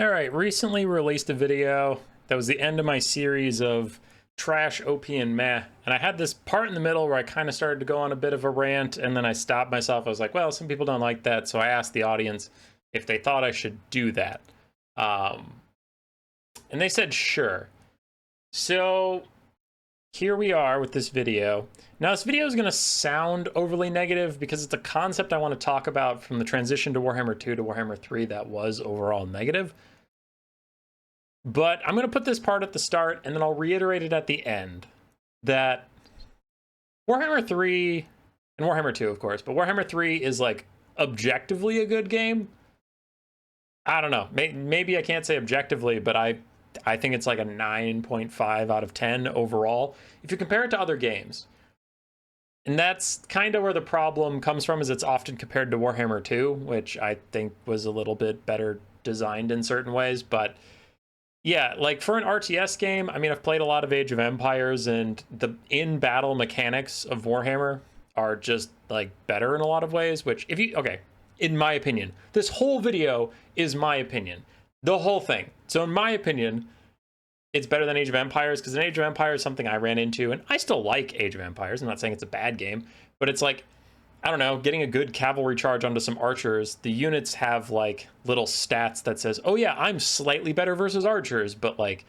All right, recently released a video that was the end of my series of trash, OP, and meh. And I had this part in the middle where I kind of started to go on a bit of a rant, and then I stopped myself. I was like, well, some people don't like that. So I asked the audience if they thought I should do that. And they said, sure. So here we are with this video. Now, this video is going to sound overly negative because it's a concept I want to talk about from the transition to Warhammer 2 to Warhammer 3 that was overall negative. But I'm going to put this part at the start, and then I'll reiterate it at the end, that Warhammer 3, and Warhammer 2, of course, but Warhammer 3 is, like, objectively a good game. I don't know. Maybe I can't say objectively, but I think it's like a 9.5 out of 10 overall, if you compare it to other games. And that's kind of where the problem comes from, is it's often compared to Warhammer 2, which I think was a little bit better designed in certain ways, but yeah, like for an RTS game, I mean, I've played a lot of Age of Empires, and the in-battle mechanics of Warhammer are just like better in a lot of ways, which okay, in my opinion, this whole video is my opinion, the whole thing. So in my opinion, it's better than Age of Empires, because in Age of Empires, something I ran into, and I still like Age of Empires, I'm not saying it's a bad game, but it's like, I don't know, getting a good cavalry charge onto some archers, the units have like little stats that says, oh yeah, I'm slightly better versus archers, but like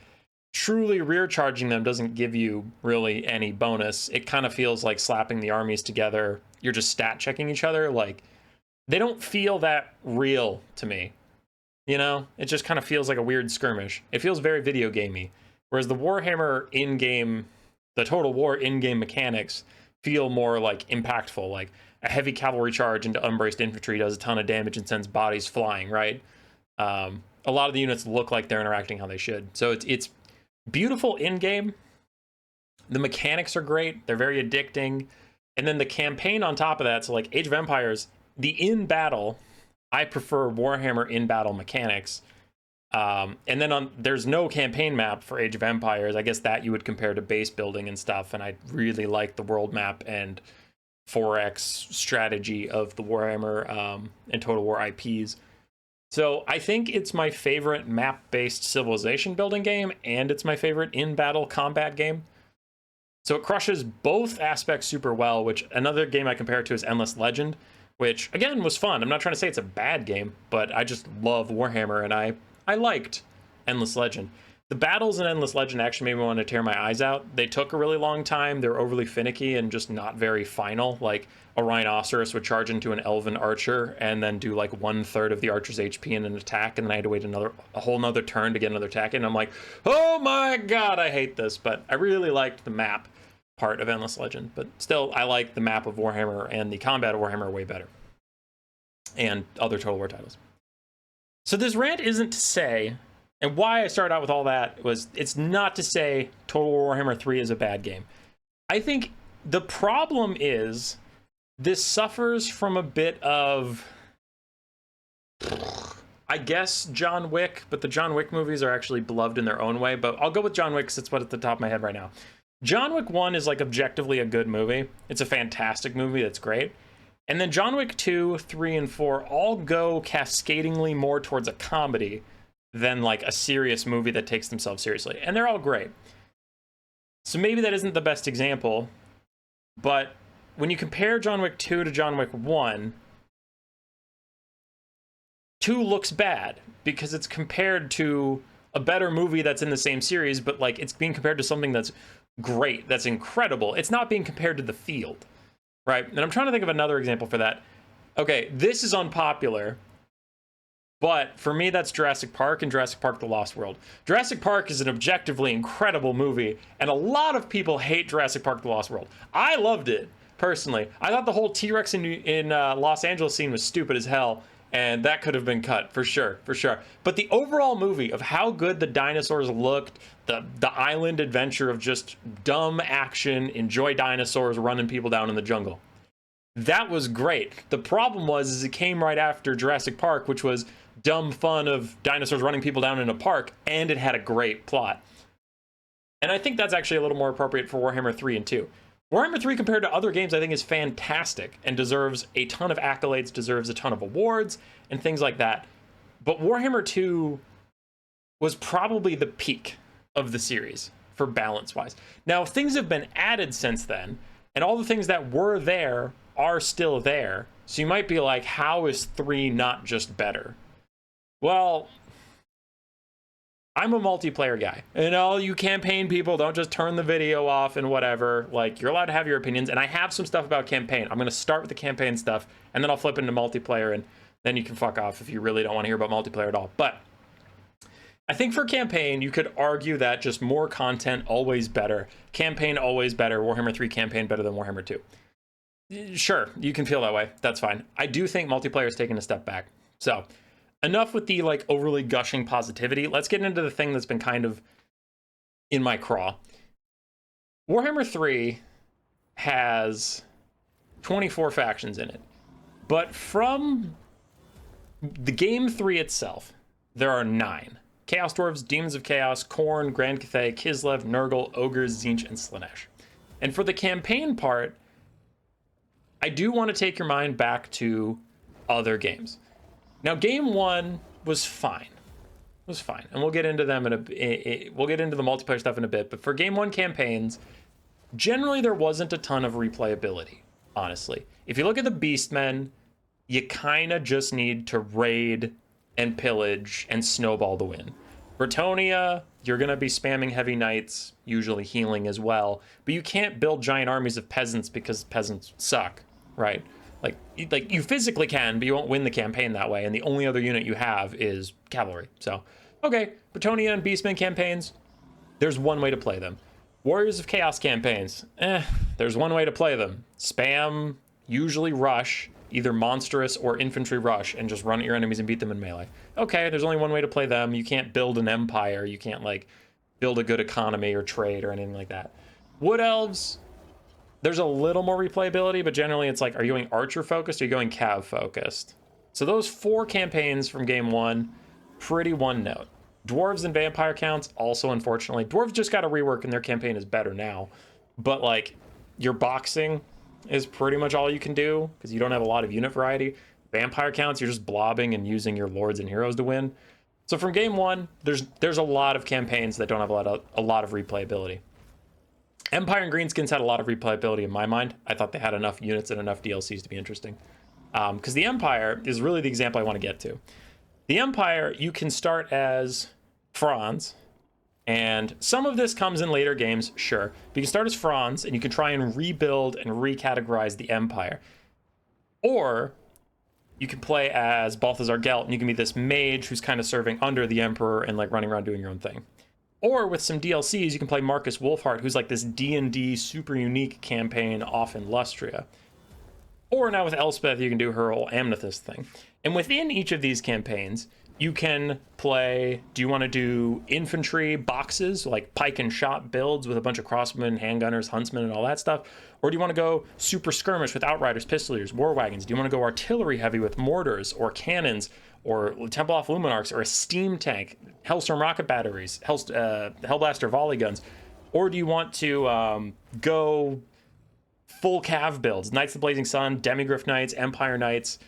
truly rear charging them doesn't give you really any bonus. It kind of feels like slapping the armies together. You're just stat checking each other. Like, they don't feel that real to me. You know, it just kind of feels like a weird skirmish. It feels very video gamey. Whereas the Warhammer in-game, the Total War in-game mechanics feel more like impactful. Like, a heavy cavalry charge into unbraced infantry does a ton of damage and sends bodies flying, right? A lot of the units look like they're interacting how they should. So it's beautiful in-game. The mechanics are great. They're very addicting. And then the campaign on top of that, so like Age of Empires, the in-battle, I prefer Warhammer in-battle mechanics. And then there's no campaign map for Age of Empires. I guess that you would compare to base building and stuff. And I really like the world map and 4X strategy of the Warhammer and Total War IPs. So I think it's my favorite map-based civilization building game, and it's my favorite in-battle combat game. So it crushes both aspects super well, which another game I compare it to is Endless Legend, which, again, was fun. I'm not trying to say it's a bad game, but I just love Warhammer, and I liked Endless Legend. The battles in Endless Legend actually made me want to tear my eyes out. They took a really long time. They were overly finicky and just not very final. Like, a rhinoceros would charge into an elven archer and then do like 1/3 of the archer's HP in an attack, and then I had to wait a whole nother turn to get another attack in. And I'm like, oh my god, I hate this. But I really liked the map part of Endless Legend. But still, I like the map of Warhammer and the combat of Warhammer way better. And other Total War titles. So this rant isn't to say, and why I started out with all that was, it's not to say Total War Warhammer 3 is a bad game. I think the problem is this suffers from a bit of, I guess, John Wick, but the John Wick movies are actually beloved in their own way. But I'll go with John Wick because it's what's at the top of my head right now. John Wick 1 is like objectively a good movie. It's a fantastic movie. That's great. And then John Wick 2, 3, and 4 all go cascadingly more towards a comedy than like a serious movie that takes themselves seriously. And they're all great. So maybe that isn't the best example, but when you compare John Wick 2 to John Wick 1, 2 looks bad because it's compared to a better movie that's in the same series, but like it's being compared to something that's great, that's incredible. It's not being compared to The Field, right? And I'm trying to think of another example for that. Okay, this is unpopular, but for me, that's Jurassic Park and Jurassic Park: The Lost World. Jurassic Park is an objectively incredible movie, and a lot of people hate Jurassic Park: The Lost World. I loved it, personally. I thought the whole T-Rex in Los Angeles scene was stupid as hell, and that could have been cut, for sure, for sure. But the overall movie of how good the dinosaurs looked, the island adventure of just dumb action, enjoy dinosaurs running people down in the jungle, that was great. The problem was it came right after Jurassic Park, which was dumb fun of dinosaurs running people down in a park, and it had a great plot. And I think that's actually a little more appropriate for Warhammer 3 and 2. Warhammer 3 compared to other games I think is fantastic and deserves a ton of accolades, deserves a ton of awards and things like that. But Warhammer 2 was probably the peak of the series for balance wise. Now, things have been added since then, and all the things that were there are still there. So you might be like, how is 3 not just better? Well, I'm a multiplayer guy, and all you campaign people, don't just turn the video off and whatever. Like, you're allowed to have your opinions, and I have some stuff about campaign. I'm going to start with the campaign stuff, and then I'll flip into multiplayer, and then you can fuck off if you really don't want to hear about multiplayer at all. But I think for campaign, you could argue that just more content, always better. Campaign, always better. Warhammer 3 campaign better than Warhammer 2. Sure, you can feel that way. That's fine. I do think multiplayer is taking a step back. So, enough with the like overly gushing positivity. Let's get into the thing that's been kind of in my craw. Warhammer 3 has 24 factions in it. But from the game 3 itself, there are 9. Chaos Dwarves, Demons of Chaos, Khorne, Grand Cathay, Kislev, Nurgle, Ogres, Tzeentch, and Slaanesh. And for the campaign part, I do want to take your mind back to other games. Now, game 1 was fine. It was fine, and we'll get into them we'll get into the multiplayer stuff in a bit. But for game 1 campaigns, generally there wasn't a ton of replayability. Honestly, if you look at the Beastmen, you kind of just need to raid and pillage and snowball the win. Bretonnia, you're gonna be spamming heavy knights, usually healing as well, but you can't build giant armies of peasants because peasants suck, right? Like you physically can, but you won't win the campaign that way, and the only other unit you have is cavalry. So, okay, Bretonnia and Beastmen campaigns, there's one way to play them. Warriors of Chaos campaigns, there's one way to play them. Spam, usually rush, either monstrous or infantry rush, and just run at your enemies and beat them in melee. Okay, there's only one way to play them. You can't build an empire. You can't, like, build a good economy or trade or anything like that. Wood Elves, there's a little more replayability, but generally it's like, are you going archer focused or are you going cav focused? So those 4 campaigns from game 1, pretty one note. Dwarves and vampire counts, also unfortunately. Dwarves just got a rework and their campaign is better now. But like, your boxing is pretty much all you can do because you don't have a lot of unit variety. Vampire counts, you're just blobbing and using your lords and heroes to win. So from game 1, there's a lot of campaigns that don't have a lot of replayability. Empire and Greenskins had a lot of replayability in my mind. I thought they had enough units and enough DLCs to be interesting. Because the Empire is really the example I want to get to. The Empire, you can start as Franz, and some of this comes in later games, sure. But you can start as Franz, and you can try and rebuild and recategorize the Empire. Or you can play as Balthazar Gelt, and you can be this mage who's kind of serving under the Emperor and like running around doing your own thing. Or with some DLCs, you can play Marcus Wolfhart, who's like this D&D super unique campaign off in Lustria. Or now with Elspeth, you can do her whole Amethyst thing. And within each of these campaigns, you can play, do you want to do infantry boxes, like pike and shot builds with a bunch of crossmen, handgunners, huntsmen, and all that stuff? Or do you want to go super skirmish with outriders, pistoliers, war wagons? Do you want to go artillery heavy with mortars or cannons or Templeoff Luminarchs or a steam tank, Hellstorm rocket batteries, Hellblaster volley guns? Or do you want to go full cav builds, Knights of the Blazing Sun, Demigryph Knights, Empire Knights,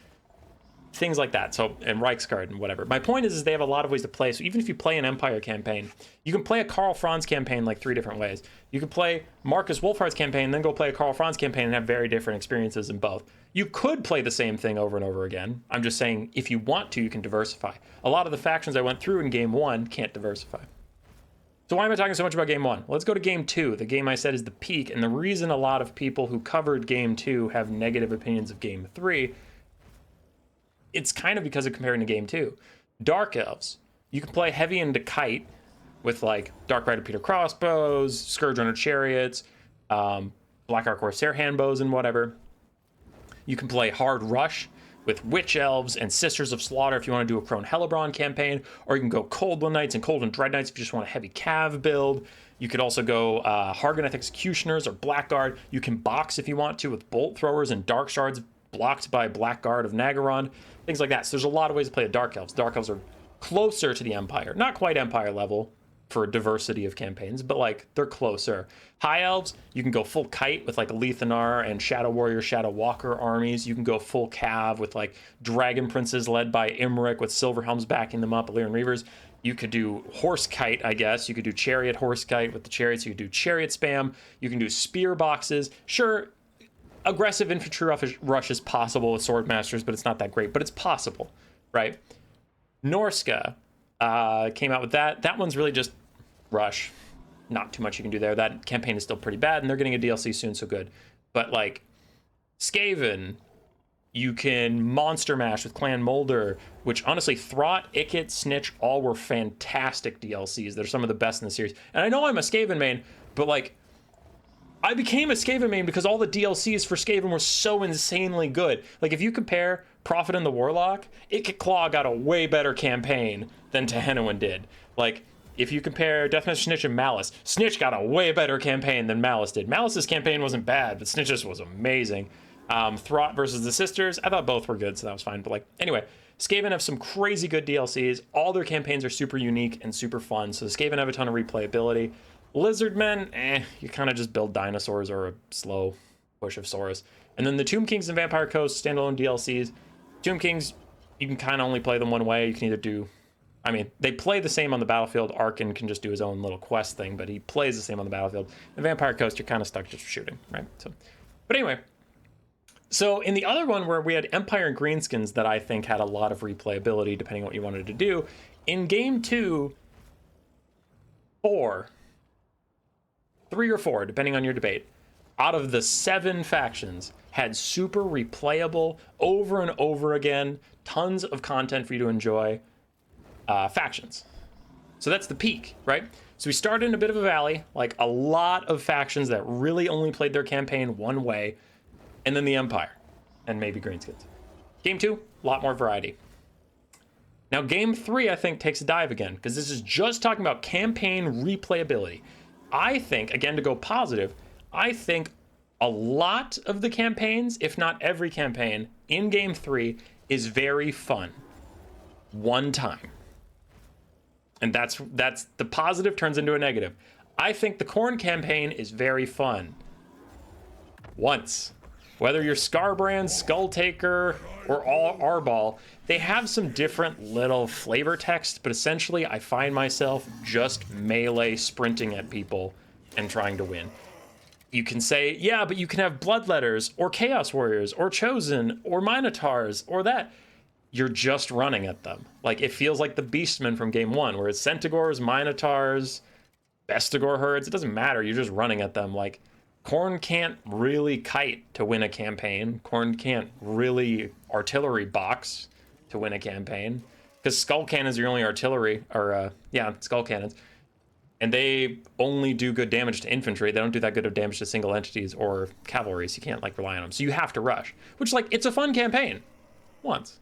things like that. So, and Reichsguard and whatever. My point is they have a lot of ways to play. So even if you play an Empire campaign, you can play a Karl Franz campaign like 3 different ways. You could play Marcus Wolfhart's campaign, then go play a Karl Franz campaign and have very different experiences in both. You could play the same thing over and over again. I'm just saying, if you want to, you can diversify. A lot of the factions I went through in game 1 can't diversify. So why am I talking so much about game 1? Let's go to game 2, the game I said is the peak, and the reason a lot of people who covered game 2 have negative opinions of game 3, it's kind of because of comparing to game 2. Dark Elves, you can play heavy into kite with like Dark Rider Peter crossbows, Scourge Runner chariots, Black Ark Corsair handbows and whatever. You can play hard rush with Witch Elves and Sisters of Slaughter if you want to do a Crone Hellebron campaign, or you can go Coldwind Knights and Coldwind Dread Knights if you just want a heavy cav build. You could also go Hargoneth Executioners or Blackguard. You can box if you want to with Bolt Throwers and Dark Shards blocked by Blackguard of Nagaron, things like that. So there's a lot of ways to play Dark Elves. Dark Elves are closer to the Empire, not quite Empire level for a diversity of campaigns, but like they're closer. High Elves, you can go full kite with like Lethanar and Shadow Warrior, Shadow Walker armies. You can go full cav with like Dragon Princes led by Imric with Silver Helms backing them up, Illyrian Reavers. You could do horse kite, I guess. You could do chariot, horse kite with the chariots. You could do chariot spam. You can do spear boxes. Sure, aggressive infantry rush is possible with sword masters, but it's not that great. But it's possible, right? Norska came out with that. That one's really just rush. Not too much you can do there. That campaign is still pretty bad, and they're getting a DLC soon, so good. But like Skaven, you can monster mash with Clan Molder, which honestly, Throt, Ikit, Snitch, all were fantastic DLCs. They're some of the best in the series. And I know I'm a Skaven main, but like, I became a Skaven main because all the DLCs for Skaven were so insanely good. Like, if you compare Prophet and the Warlock, Ikit Claw got a way better campaign than Tehennowin did. Like, if you compare Deathmatch Snitch and Malice, Snitch got a way better campaign than Malice did. Malice's campaign wasn't bad, but Snitch's was amazing. Throt versus the Sisters, I thought both were good, so that was fine. But like, anyway, Skaven have some crazy good DLCs. All their campaigns are super unique and super fun, so Skaven have a ton of replayability. Lizardmen, you kind of just build dinosaurs or a slow push of Saurus. And then the Tomb Kings and Vampire Coast standalone DLCs. Tomb Kings, you can kind of only play them one way. You can either do, I mean, they play the same on the battlefield. Arkin can just do his own little quest thing, but he plays the same on the battlefield. And Vampire Coast, you're kind of stuck just shooting, right? So, but anyway, so in the other one where we had Empire and Greenskins that I think had a lot of replayability depending on what you wanted to do, in game 2, 3 or 4, depending on your debate, out of the 7 factions had super replayable, over and over again, tons of content for you to enjoy factions. So that's the peak, right? So we started in a bit of a valley, like a lot of factions that really only played their campaign one way, and then the Empire, and maybe Greenskins. Game 2, a lot more variety. Now game 3, I think, takes a dive again, because this is just talking about campaign replayability. I think, again, to go positive, I think a lot of the campaigns, if not every campaign, in game 3 is very fun. One time. And that's the positive turns into a negative. I think the Khorne campaign is very fun. Once. Whether you're Scarbrand, Skulltaker, or all Arbol, they have some different little flavor text, but essentially I find myself just melee sprinting at people and trying to win. You can say, yeah, but you can have Bloodletters, or Chaos Warriors, or Chosen, or Minotaurs, or that. You're just running at them. Like, it feels like the Beastmen from game 1, where it's Centaurs, Minotaurs, Bestigor herds. It doesn't matter, you're just running at them. Like, Khorne can't really kite to win a campaign. Khorne can't really artillery box to win a campaign. Because skull cannons are your only artillery, or, skull cannons. And they only do good damage to infantry. They don't do that good of damage to single entities or cavalry, so you can't, like, rely on them. So you have to rush. Which, like, it's a fun campaign. Once.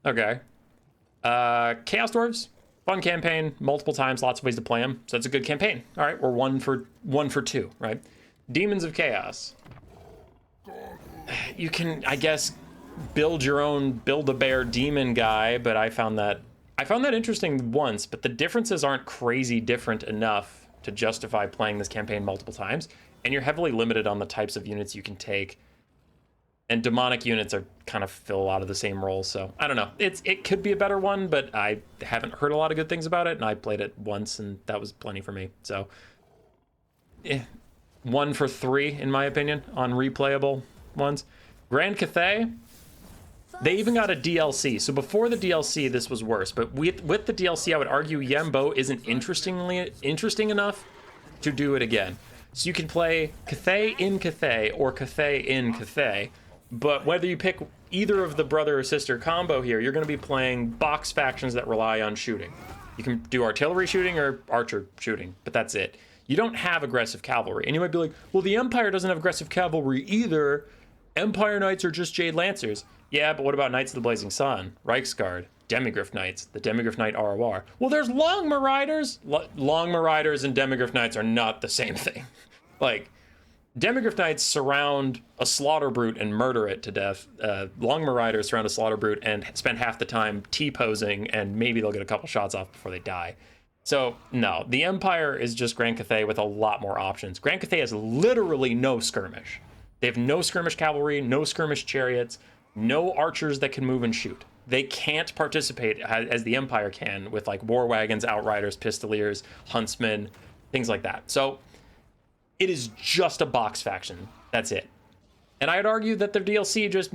Okay. Chaos Dwarves, fun campaign, multiple times, lots of ways to play them. So that's a good campaign. All right, we're one for 2, right? Demons of Chaos. You can, I guess, build your own Build-A-Bear demon guy, but I found that interesting once, but the differences aren't crazy different enough to justify playing this campaign multiple times, and you're heavily limited on the types of units you can take. And demonic units are kind of fill a lot of the same roles, so I don't know. It could be a better one, but I haven't heard a lot of good things about it, and I played it once, and that was plenty for me. So, 1 for 3, in my opinion, on replayable ones. Grand Cathay, they even got a DLC. So before the DLC, this was worse. But with the DLC, I would argue Yembo isn't interesting enough to do it again. So you can play Cathay in Cathay or Cathay in Cathay. But whether you pick either of the brother or sister combo here, you're going to be playing box factions that rely on shooting. You can do artillery shooting or archer shooting, but that's it. You don't have aggressive cavalry. And you might be like, well, the Empire doesn't have aggressive cavalry either. Empire Knights are just Jade Lancers. Yeah, but what about Knights of the Blazing Sun, Reichsguard, Demigryph Knights, the Demigryph Knight ROR? Well, there's Longma Riders. Longma Riders and Demigryph Knights are not the same thing. Like, Demigryph Knights surround a Slaughter Brute and murder it to death. Longma Riders surround a Slaughter Brute and spend half the time T-posing, and maybe they'll get a couple shots off before they die. So, no, the Empire is just Grand Cathay with a lot more options. Grand Cathay has literally no skirmish. They have no skirmish cavalry, no skirmish chariots, no archers that can move and shoot. they can't participate as the Empire can with like war wagons, outriders, pistoliers, huntsmen, things like that. So it is just a box faction. That's it. And I'd argue that their DLC just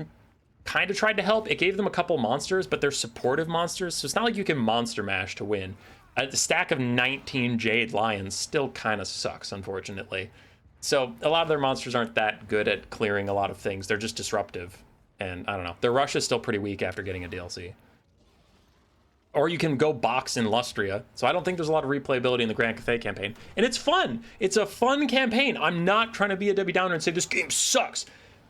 kind of tried to help. It gave them a couple monsters, but they're supportive monsters, so it's not like you can monster mash to win. A stack of 19 Jade Lions still kind of sucks, unfortunately. So a lot of their monsters aren't that good at clearing a lot of things. They're just disruptive. And I don't know. Their rush is still pretty weak after getting a DLC. Or you can go box in Lustria. So I don't think there's a lot of replayability in the Grand Cathay campaign. And it's fun. It's a fun campaign. I'm not trying to be a Debbie Downer and say this game sucks.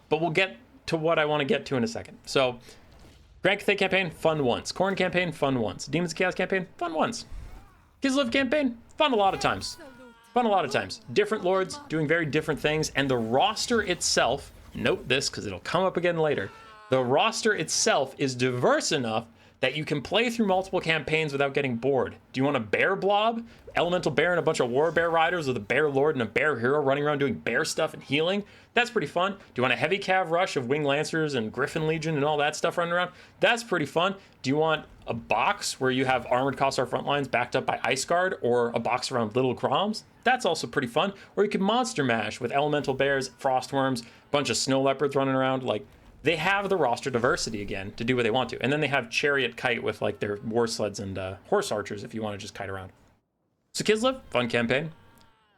But we'll get to what I want to get to in a second. So Grand Cathay campaign, fun once. Khorne campaign, fun once. Demons of Chaos campaign, fun once. Kislev campaign, fun a lot of times. Fun a lot of times. Different lords doing very different things. And the roster itself, note this because it'll come up again later. The roster itself is diverse enough that you can play through multiple campaigns without getting bored. Do you want a bear blob? Elemental bear and a bunch of war bear riders with a bear lord and a bear hero running around doing bear stuff and healing? That's pretty fun. Do you want a heavy cav rush of wing lancers and griffin legion and all that stuff running around? That's pretty fun. Do you want a box where you have armored Kossar front lines backed up by ice guard, or a box around little Groms? That's also pretty fun. Or you can monster mash with elemental bears, frost worms, a bunch of snow leopards running around. Like, they have the roster diversity again to do what they want to. And then they have chariot kite with like their war sleds and horse archers if you want to just kite around. So Kislev, fun campaign.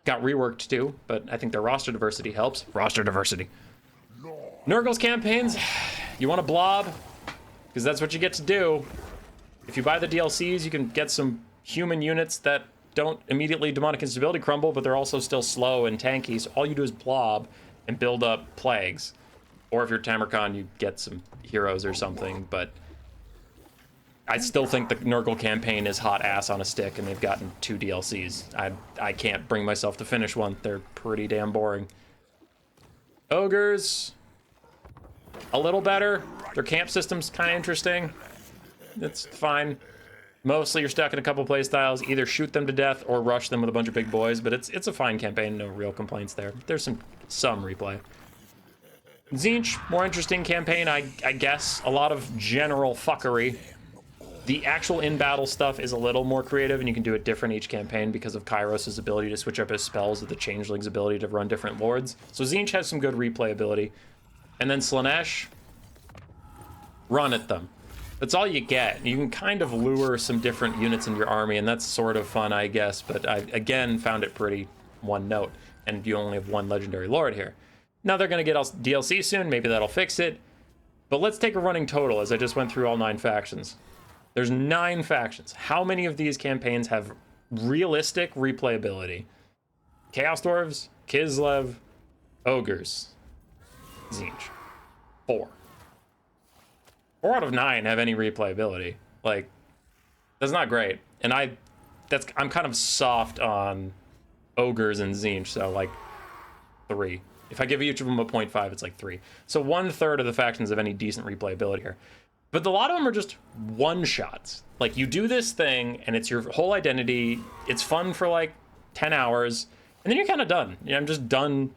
Got reworked too, but I think their roster diversity helps. Roster diversity. Nurgle's campaigns, you want a blob? Because that's what you get to do. If you buy the DLCs, you can get some human units that don't immediately demonic instability crumble, but they're also still slow and tanky. So all you do is blob and build up plagues. Or if you're Tamarkand, you get some heroes or something, but I still think the Nurgle campaign is hot ass on a stick, and they've gotten 2 DLCs. I can't bring myself to finish one. They're pretty damn boring. Ogres, a little better. Their camp system's kind of interesting. It's fine. Mostly you're stuck in a couple playstyles. Either shoot them to death or rush them with a bunch of big boys, but it's a fine campaign. No real complaints there. There's some replay. Tzeentch, more interesting campaign, I guess. A lot of general fuckery. The actual in-battle stuff is a little more creative, and you can do it different each campaign because of Kairos' ability to switch up his spells with the Changeling's ability to run different lords. So Tzeentch has some good replayability. And then Slaanesh, run at them. That's all you get. You can kind of lure some different units in your army, and that's sort of fun, I guess, but I, again, found it pretty one note, and you only have one legendary lord here. Now they're going to get DLC soon, maybe that'll fix it. But let's take a running total as I just went through all 9 factions. There's 9 factions. How many of these campaigns have realistic replayability? Chaos Dwarves, Kislev, Ogres, Tzeentch. 4. 4 out of 9 have any replayability. Like, that's not great. And I'm kind of soft on Ogres and Tzeentch, so like 3. If I give each of them a 0.5, it's like 3. So 1/3 of the factions have any decent replayability here. But a lot of them are just one-shots. Like, you do this thing, and it's your whole identity. It's fun for like 10 hours, and then you're kind of done. You know, I'm just done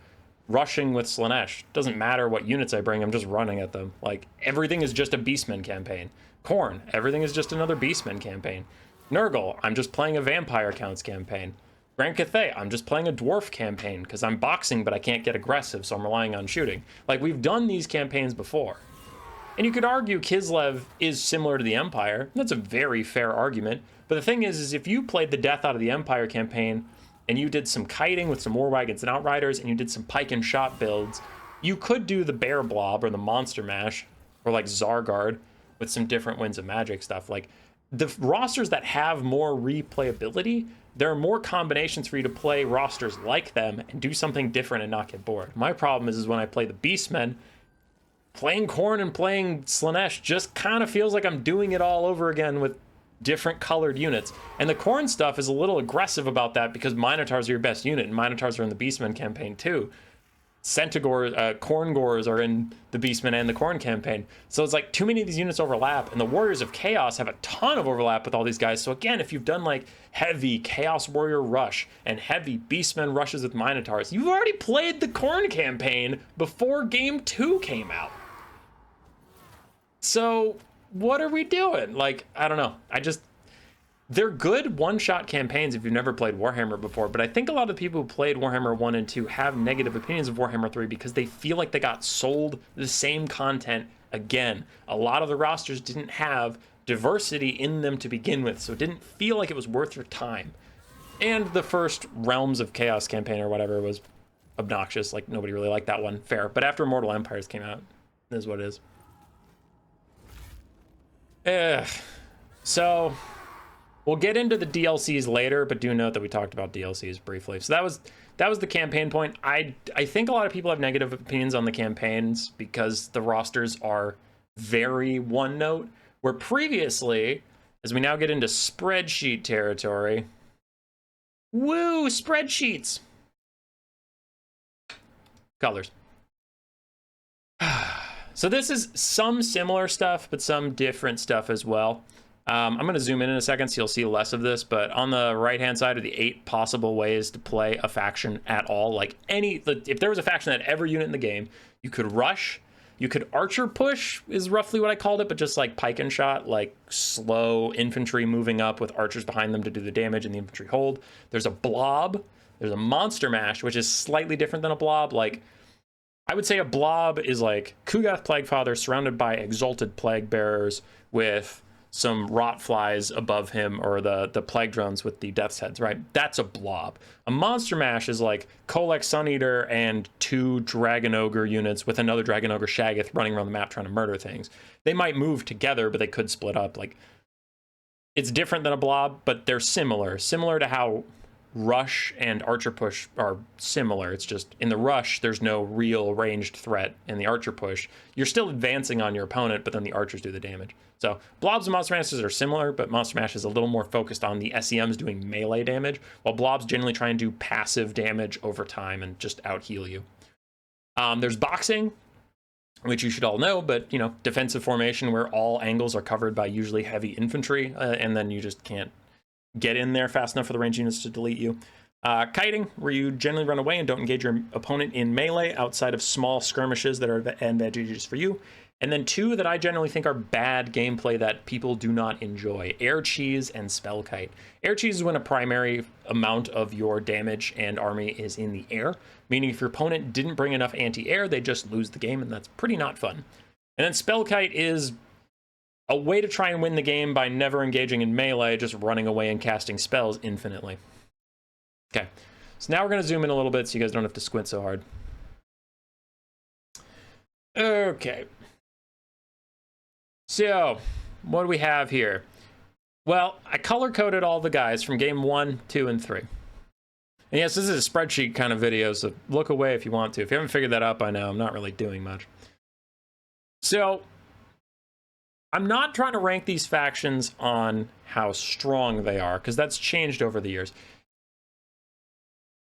rushing with Slaanesh. Doesn't matter what units I bring, I'm just running at them. Like, everything is just a Beastman campaign. Khorne, everything is just another Beastman campaign. Nurgle, I'm just playing a Vampire Counts campaign. Grand Cathay, I'm just playing a dwarf campaign because I'm boxing but I can't get aggressive, so I'm relying on shooting. Like, we've done these campaigns before. And you could argue Kislev is similar to the Empire. That's a very fair argument. But the thing is if you played the death out of the Empire campaign and you did some kiting with some war wagons and outriders and you did some pike and shot builds, you could do the bear blob or the monster mash or like Zargard with some different Winds of Magic stuff. Like, the rosters that have more replayability, there are more combinations for you to play rosters like them and do something different and not get bored. My problem is when I play the Beastmen, playing Khorne and playing Slaanesh just kind of feels like I'm doing it all over again with different colored units. And the Khorne stuff is a little aggressive about that because Minotaurs are your best unit, and Minotaurs are in the Beastmen campaign too. Khorne Gores are in the Beastmen and the Khorne campaign. So it's like too many of these units overlap, and the Warriors of Chaos have a ton of overlap with all these guys. So again, if you've done like heavy Chaos Warrior Rush and heavy Beastmen rushes with Minotaurs, you've already played the Khorne campaign before Game 2 came out. So what are we doing? Like, I don't know. They're good one-shot campaigns if you've never played Warhammer before, but I think a lot of people who played Warhammer 1 and 2 have negative opinions of Warhammer 3 because they feel like they got sold the same content again. A lot of the rosters didn't have diversity in them to begin with, so it didn't feel like it was worth your time. And the first Realms of Chaos campaign or whatever was obnoxious. Like, nobody really liked that one. Fair. But after Immortal Empires came out, it is what it is. So we'll get into the DLCs later, but do note that we talked about DLCs briefly. So that was the campaign point. I think a lot of people have negative opinions on the campaigns because the rosters are very one note, where previously, as we now get into spreadsheet territory, woo, spreadsheets. Colors. So this is some similar stuff, but some different stuff as well. I'm going to zoom in a second so you'll see less of this, but on the right-hand side are the 8 possible ways to play a faction at all. Like if there was a faction that had every unit in the game, you could rush, you could archer push is roughly what I called it, but just like pike and shot, like slow infantry moving up with archers behind them to do the damage and the infantry hold. There's a blob, there's a monster mash, which is slightly different than a blob. Like, I would say a blob is like Kugath Plaguefather surrounded by exalted plague bearers with some rot flies above him, or the plague drones with the death's heads, right? That's a blob. A monster mash is like Kolek Sun Eater and 2 Dragon Ogre units with another Dragon Ogre Shaggoth running around the map trying to murder things. They might move together, but they could split up. Like, it's different than a blob, but they're similar to how rush and archer push are similar. It's just in the rush there's no real ranged threat. In the archer push you're still advancing on your opponent, but then the archers do the damage. So blobs and monster mashes are similar, but monster mash is a little more focused on the SEMs doing melee damage, while blobs generally try and do passive damage over time and just out heal you. There's boxing, which you should all know, but you know, defensive formation where all angles are covered by usually heavy infantry, and then you just can't get in there fast enough for the ranged units to delete you. Kiting, where you generally run away and don't engage your opponent in melee outside of small skirmishes that are advantageous for you. And then 2 that I generally think are bad gameplay that people do not enjoy: Air Cheese and Spell Kite. Air Cheese is when a primary amount of your damage and army is in the air, meaning if your opponent didn't bring enough anti-air, they just lose the game, and that's pretty not fun. And then Spell Kite is a way to try and win the game by never engaging in melee, just running away and casting spells infinitely. Okay, so now we're going to zoom in a little bit so you guys don't have to squint so hard. Okay. So, what do we have here? Well, I color-coded all the guys from game 1, 2, and 3. And yes, this is a spreadsheet kind of video, so look away if you want to. If you haven't figured that out by now, I'm not really doing much. So, I'm not trying to rank these factions on how strong they are, because that's changed over the years.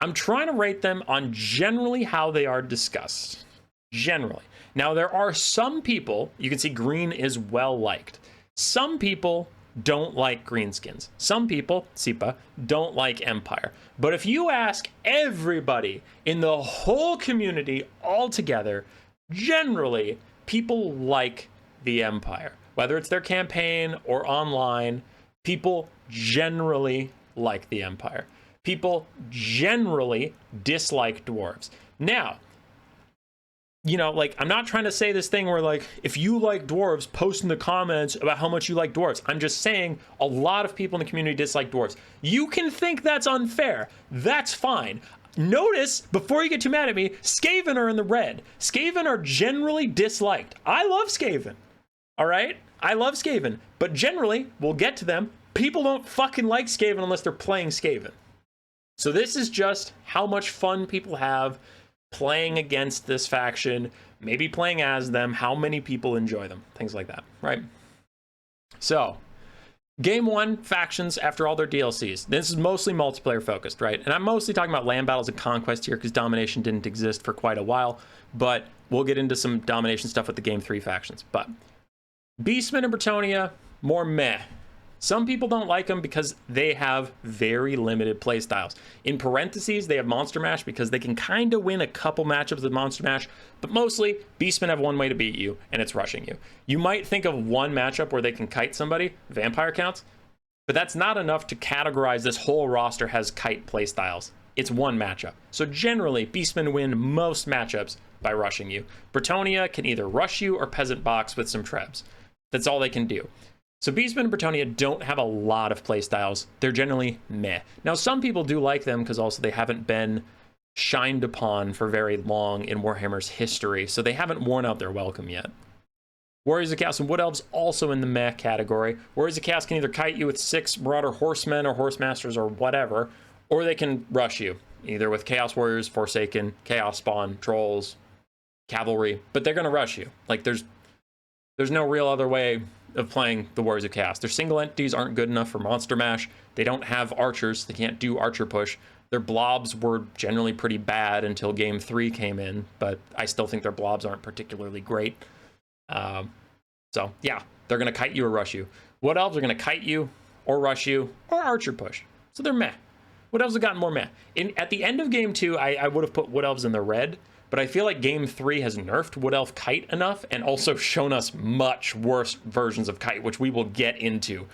I'm trying to rate them on generally how they are discussed. Generally. Now, there are some people, you can see green is well liked. Some people don't like greenskins. Some people, Sipa, don't like Empire. But if you ask everybody in the whole community altogether, generally, people like the Empire. Whether it's their campaign or online, people generally like the Empire. People generally dislike dwarves. Now, you know, like, I'm not trying to say this thing where, like, if you like dwarves, post in the comments about how much you like dwarves. I'm just saying a lot of people in the community dislike dwarves. You can think that's unfair. That's fine. Notice, before you get too mad at me, Skaven are in the red. Skaven are generally disliked. I love Skaven. All right? I love Skaven. But generally, we'll get to them, people don't fucking like Skaven unless they're playing Skaven. So this is just how much fun people have playing against this faction, maybe playing as them, how many people enjoy them, things like that, right? So, game 1, factions after all their DLCs. This is mostly multiplayer focused, right? And I'm mostly talking about land battles and conquest here because domination didn't exist for quite a while, but we'll get into some domination stuff with the game 3 factions. But Beastmen and Bretonia, more meh. Some people don't like them because they have very limited play styles. In parentheses, they have Monster Mash because they can kind of win a couple matchups with Monster Mash, but mostly Beastmen have one way to beat you, and it's rushing you. You might think of one matchup where they can kite somebody, Vampire counts, but that's not enough to categorize this whole roster has kite play styles. It's one matchup. So generally, Beastmen win most matchups by rushing you. Bretonia can either rush you or Peasant Box with some trebs. That's all they can do. So Beastmen and Bretonia don't have a lot of playstyles. They're generally meh. Now, some people do like them because also they haven't been shined upon for very long in Warhammer's history, so they haven't worn out their welcome yet. Warriors of Chaos and Wood Elves also in the meh category. Warriors of Chaos can either kite you with 6 Marauder Horsemen or Horsemasters or whatever, or they can rush you, either with Chaos Warriors, Forsaken, Chaos Spawn, Trolls, Cavalry, but they're going to rush you. Like, there's no real other way of playing the Warriors of Chaos. Their single entities aren't good enough for Monster Mash. They don't have archers. They can't do archer push. Their blobs were generally pretty bad until Game 3 came in, but I still think their blobs aren't particularly great. So, yeah, they're going to kite you or rush you. Wood Elves are going to kite you or rush you or archer push. So they're meh. Wood Elves have gotten more meh. At the end of Game 2, I would have put Wood Elves in the red, but I feel like Game 3 has nerfed Wood Elf Kite enough and also shown us much worse versions of Kite, which we will get into.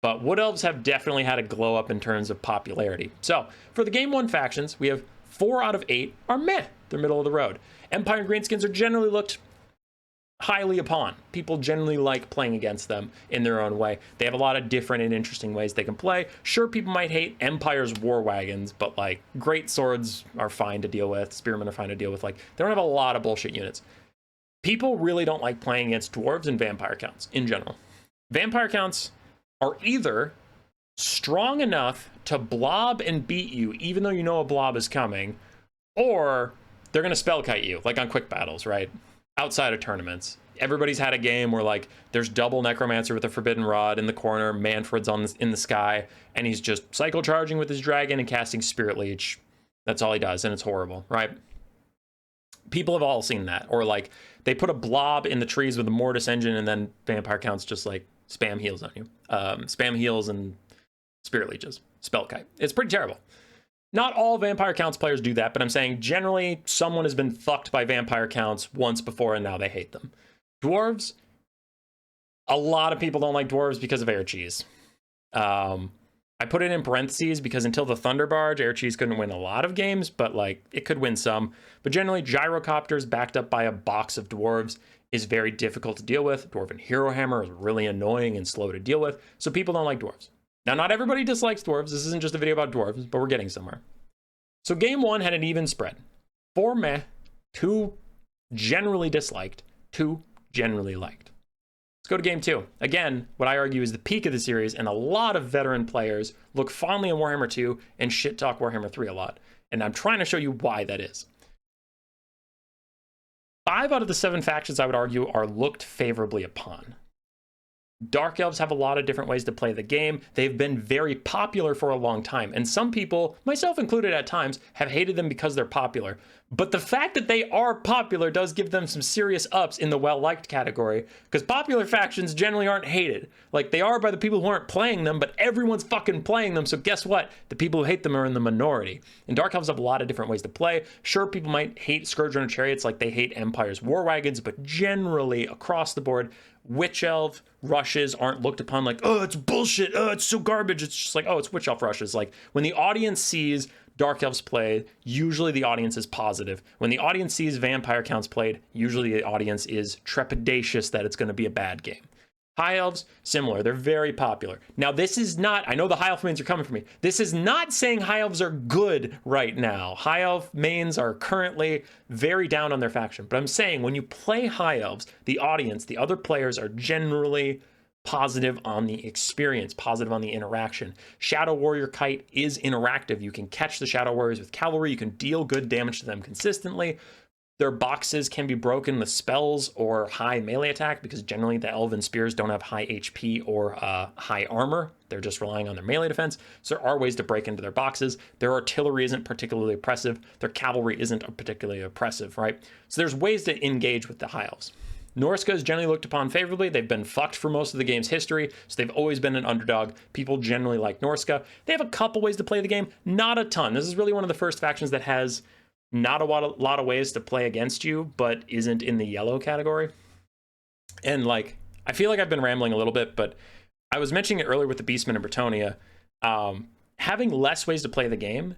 But Wood Elves have definitely had a glow up in terms of popularity. So, for the Game 1 factions, we have 4 out of 8 are meh. They're middle of the road. Empire and Greenskins are generally looked highly upon. People generally like playing against them in their own way. They have a lot of different and interesting ways they can play. Sure, people might hate Empire's War Wagons, but like great swords are fine to deal with. Spearmen are fine to deal with. Like, they don't have a lot of bullshit units. People really don't like playing against dwarves and vampire counts in general. Vampire counts are either strong enough to blob and beat you even though you know a blob is coming, or they're going to spell kite you, like on quick battles, right? Outside of tournaments. Everybody's had a game where like there's double Necromancer with a Forbidden Rod in the corner, Manfred's in the sky, and he's just cycle charging with his dragon and casting Spirit Leech. That's all he does, and it's horrible, right? People have all seen that. Or like they put a blob in the trees with a Mortis engine and then vampire counts just like spam heals on you. Spam heals and Spirit Leeches. Spell kite. It's pretty terrible. Not all Vampire Counts players do that, but I'm saying generally someone has been fucked by Vampire Counts once before and now they hate them. Dwarves, a lot of people don't like Dwarves because of Air Cheese. I put it in parentheses because until the Thunder Barge, Air Cheese couldn't win a lot of games, but like it could win some. But generally, Gyrocopters backed up by a box of Dwarves is very difficult to deal with. Dwarven Hero Hammer is really annoying and slow to deal with, so people don't like Dwarves. Now, not everybody dislikes dwarves. This isn't just a video about dwarves, but we're getting somewhere. So game 1 had an even spread. 4 meh, 2 generally disliked, 2 generally liked. Let's go to game 2. Again, what I argue is the peak of the series, and a lot of veteran players look fondly on Warhammer 2 and shit talk Warhammer 3 a lot. And I'm trying to show you why that is. 5 out of the 7 factions, I would argue, are looked favorably upon. Dark Elves have a lot of different ways to play the game. They've been very popular for a long time. And some people, myself included at times, have hated them because they're popular. But the fact that they are popular does give them some serious ups in the well-liked category. Because popular factions generally aren't hated. Like, they are by the people who aren't playing them, but everyone's fucking playing them. So guess what? The people who hate them are in the minority. And Dark Elves have a lot of different ways to play. Sure, people might hate Scourge Runner Chariots like they hate Empire's War Wagons. But generally, across the board, Witch Elf rushes aren't looked upon like, oh, it's bullshit, oh, it's so garbage. It's just like, oh, it's Witch Elf rushes. Like, when the audience sees Dark Elves play, usually the audience is positive. When the audience sees Vampire Counts played, usually the audience is trepidatious that it's going to be a bad game. High Elves, similar. They're very popular. Now, this is not, I know the High Elf mains are coming for me. This is not saying High Elves are good right now. High Elf mains are currently very down on their faction. But I'm saying when you play High Elves, the audience, the other players are generally positive on the experience, positive on the interaction. Shadow Warrior Kite is interactive. You can catch the Shadow Warriors with cavalry. You can deal good damage to them consistently. Their boxes can be broken with spells or high melee attack because generally the Elven Spears don't have high HP or high armor. They're just relying on their melee defense. So there are ways to break into their boxes. Their artillery isn't particularly oppressive. Their cavalry isn't particularly oppressive, right? So there's ways to engage with the High Elves. Norsca is generally looked upon favorably. They've been fucked for most of the game's history, so they've always been an underdog. People generally like Norsca. They have a couple ways to play the game, not a ton. This is really one of the first factions that has not a lot of ways to play against you, but isn't in the yellow category. And like, I feel like I've been rambling a little bit, but I was mentioning it earlier with the Beastmen and Bretonia. Having less ways to play the game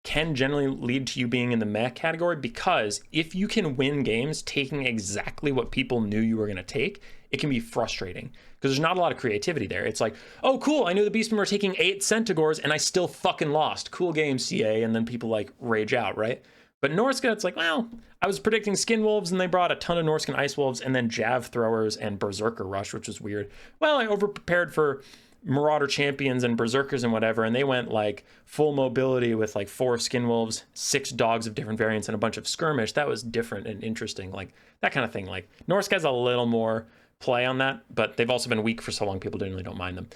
can generally lead to you being in the meh category, because if you can win games taking exactly what people knew you were going to take, it can be frustrating because there's not a lot of creativity there. It's like, oh, cool, I knew the Beastmen were taking 8 Centaurs and I still fucking lost. Cool game, CA. And then people like rage out, right? But Norsca, it's like, well, I was predicting Skin Wolves and they brought a ton of Norscan Ice Wolves and then Jav Throwers and Berserker Rush, which was weird. Well, I overprepared for Marauder Champions and Berserkers and whatever, and they went like full mobility with like 4 Skin Wolves, 6 dogs of different variants, and a bunch of skirmish. That was different and interesting, like that kind of thing. Like Norsca has a little more play on that, but they've also been weak for so long, people generally don't mind them.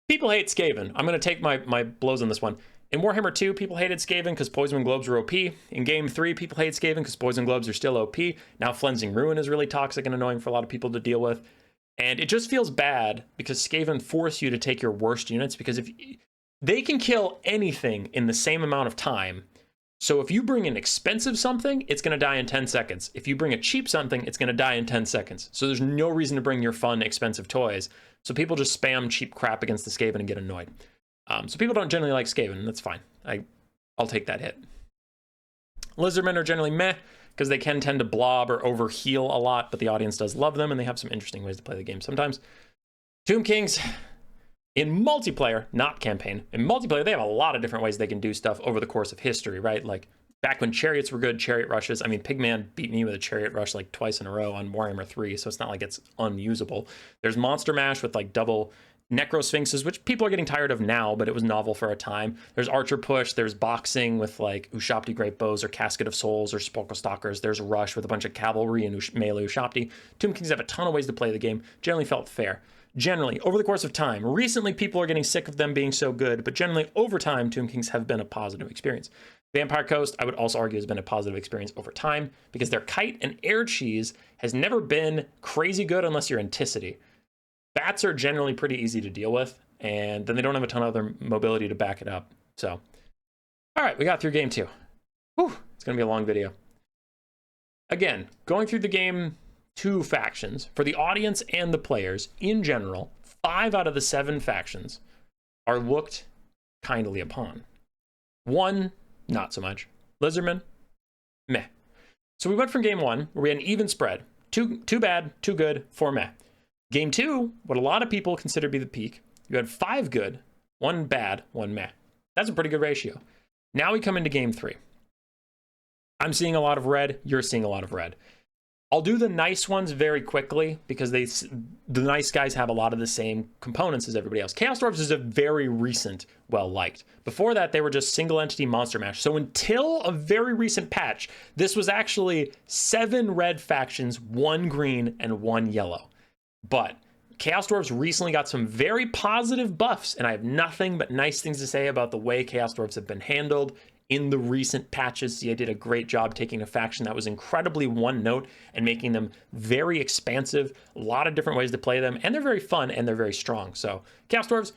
People hate Skaven. I'm going to take my blows on this one. In Warhammer 2, people hated Skaven because Poison Globes were OP. In Game 3, people hate Skaven because Poison Globes are still OP. Now Flensing Ruin is really toxic and annoying for a lot of people to deal with. And it just feels bad because Skaven force you to take your worst units, because if they can kill anything in the same amount of time. So if you bring an expensive something, it's going to die in 10 seconds. If you bring a cheap something, it's going to die in 10 seconds. So there's no reason to bring your fun, expensive toys. So people just spam cheap crap against the Skaven and get annoyed. So people don't generally like Skaven. That's fine. I'll take that hit. Lizardmen are generally meh, because they can tend to blob or overheal a lot, but the audience does love them, and they have some interesting ways to play the game sometimes. Tomb Kings, in multiplayer, not campaign, in multiplayer, they have a lot of different ways they can do stuff over the course of history, right? Like, back when chariots were good, chariot rushes. I mean, Pigman beat me with a chariot rush like twice in a row on Warhammer 3, so it's not like it's unusable. There's Monster Mash with like double Necrosphinxes, which people are getting tired of now, but it was novel for a time. There's Archer Push, there's Boxing with like Ushabti Great Bows or Casket of Souls or Spokal Stalkers, there's Rush with a bunch of cavalry and melee Ushabti. Tomb Kings have a ton of ways to play the game, generally felt fair. Generally, over the course of time, recently people are getting sick of them being so good, but generally over time, Tomb Kings have been a positive experience. Vampire Coast, I would also argue, has been a positive experience over time, because their kite and air cheese has never been crazy good unless you're Anticity. Bats are generally pretty easy to deal with, and then they don't have a ton of other mobility to back it up. So, all right, we got through game 2. Whew, it's going to be a long video. Again, going through the game 2 factions, for the audience and the players, in general, 5 out of the 7 factions are looked kindly upon. 1, not so much. Lizardmen, meh. So we went from game 1, where we had an even spread. 2 bad, 2 good, 4 meh. Game 2, what a lot of people consider to be the peak, you had 5 good, 1 bad, 1 meh. That's a pretty good ratio. Now we come into game 3. I'm seeing a lot of red, you're seeing a lot of red. I'll do the nice ones very quickly, because the nice guys have a lot of the same components as everybody else. Chaos Dwarves is a very recent well-liked. Before that, they were just single entity Monster Mash. So until a very recent patch, this was actually 7 red factions, 1 green, and 1 yellow. But Chaos Dwarves recently got some very positive buffs, and I have nothing but nice things to say about the way Chaos Dwarves have been handled in the recent patches. CA did a great job taking a faction that was incredibly one note and making them very expansive, a lot of different ways to play them, and they're very fun and they're very strong. So Chaos Dwarves,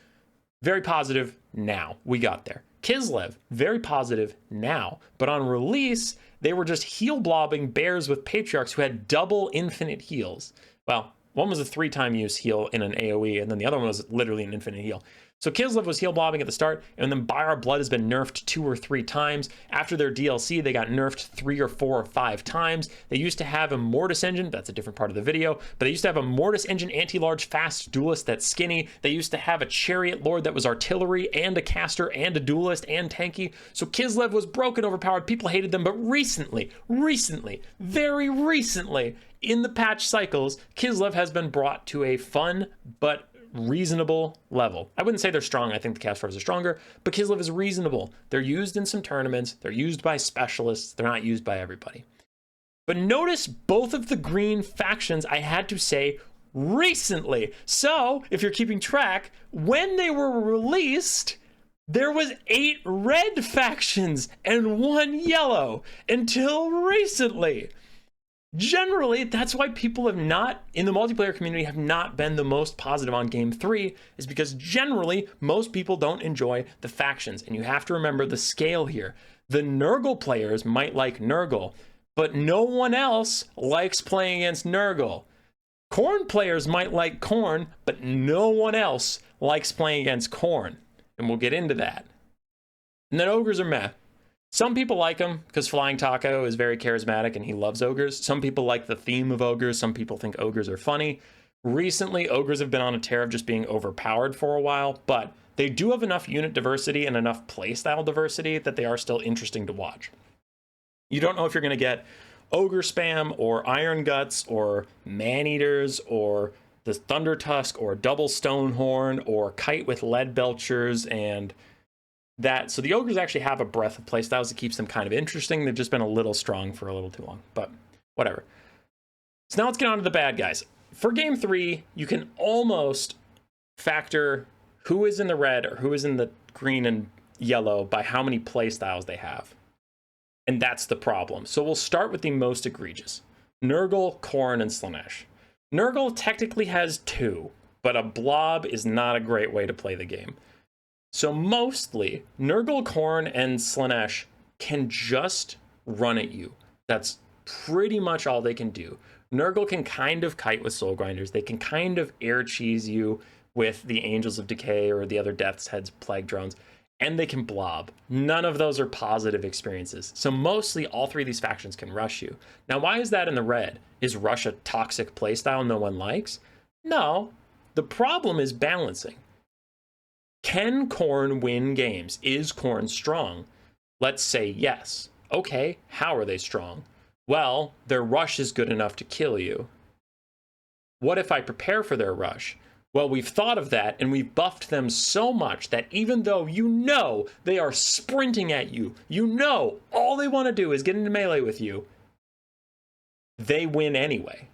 very positive now. We got there. Kislev, very positive now, but on release, they were just heal blobbing bears with patriarchs who had double infinite heals. Well, one was a 3-time use heal in an AoE, and then the other one was literally an infinite heal. So Kislev was heal blobbing at the start, and then By Our Blood has been nerfed 2 or 3 times. After their DLC, they got nerfed 3 or 4 or 5 times. They used to have a Mortis engine, that's a different part of the video, but they used to have a Mortis engine anti-large fast duelist that's skinny. They used to have a Chariot Lord that was artillery and a caster and a duelist and tanky. So Kislev was broken, overpowered, people hated them, but recently, very recently, in the patch cycles, Kislev has been brought to a fun but reasonable level. I wouldn't say they're strong. I think the Chaos Dwarves are stronger, but Kislev is reasonable. They're used in some tournaments. They're used by specialists. They're not used by everybody. But notice both of the green factions, I had to say recently. So if you're keeping track, when they were released, there was 8 red factions and 1 yellow until recently. Generally, that's why people have not, in the multiplayer community, have not been the most positive on Game 3, is because generally, most people don't enjoy the factions. And you have to remember the scale here. The Nurgle players might like Nurgle, but no one else likes playing against Nurgle. Khorne players might like Khorne, but no one else likes playing against Khorne. And we'll get into that. And then ogres are meh. Some people like him because Flying Taco is very charismatic and he loves ogres. Some people like the theme of ogres. Some people think ogres are funny. Recently, ogres have been on a tear of just being overpowered for a while, but they do have enough unit diversity and enough playstyle diversity that they are still interesting to watch. You don't know if you're going to get ogre spam or iron guts or man-eaters or the thunder tusk or double stonehorn or kite with lead belchers and that. So the ogres actually have a breadth of playstyles that keeps them kind of interesting. They've just been a little strong for a little too long, but whatever. So now let's get on to the bad guys. For game 3, you can almost factor who is in the red or who is in the green and yellow by how many playstyles they have. And that's the problem. So we'll start with the most egregious. Nurgle, Khorne, and Slaanesh. Nurgle technically has 2, but a blob is not a great way to play the game. So mostly, Nurgle, Khorne, and Slaanesh can just run at you. That's pretty much all they can do. Nurgle can kind of kite with Soul Grinders. They can kind of air cheese you with the Angels of Decay or the other Death's Heads Plague Drones. And they can blob. None of those are positive experiences. So mostly all 3 of these factions can rush you. Now, why is that in the red? Is rush a toxic playstyle no one likes? No. The problem is balancing. Can Khorne win games? Is Khorne strong? Let's say yes. Okay, how are they strong? Well, their rush is good enough to kill you. What if I prepare for their rush? Well, we've thought of that, and we've buffed them so much that even though you know they are sprinting at you, you know all they want to do is get into melee with you, they win anyway.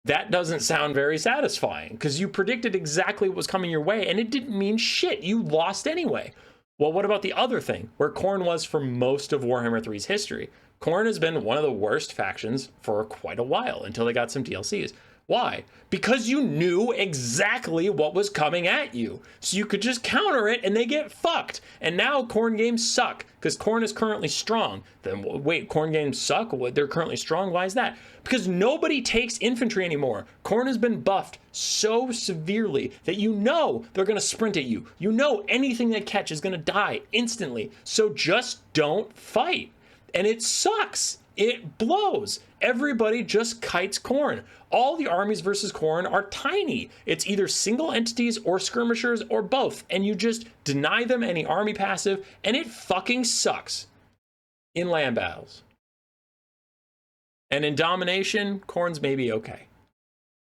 That doesn't sound very satisfying, because you predicted exactly what was coming your way, and it didn't mean shit. You lost anyway. Well, what about the other thing, where Khorne was for most of Warhammer 3's history? Khorne has been one of the worst factions for quite a while, until they got some DLCs. Why? Because you knew exactly what was coming at you. So you could just counter it and they get fucked. And now Khorne games suck because Khorne is currently strong. Then wait, Khorne games suck? They're currently strong? Why is that? Because nobody takes infantry anymore. Khorne has been buffed so severely that you know they're going to sprint at you. You know anything they catch is going to die instantly. So just don't fight. And it sucks. It blows. Everybody just kites Khorne. All the armies versus Khorne are tiny. It's either single entities or skirmishers or both, and you just deny them any army passive, and it fucking sucks in land battles. And in domination, Khorne's maybe okay,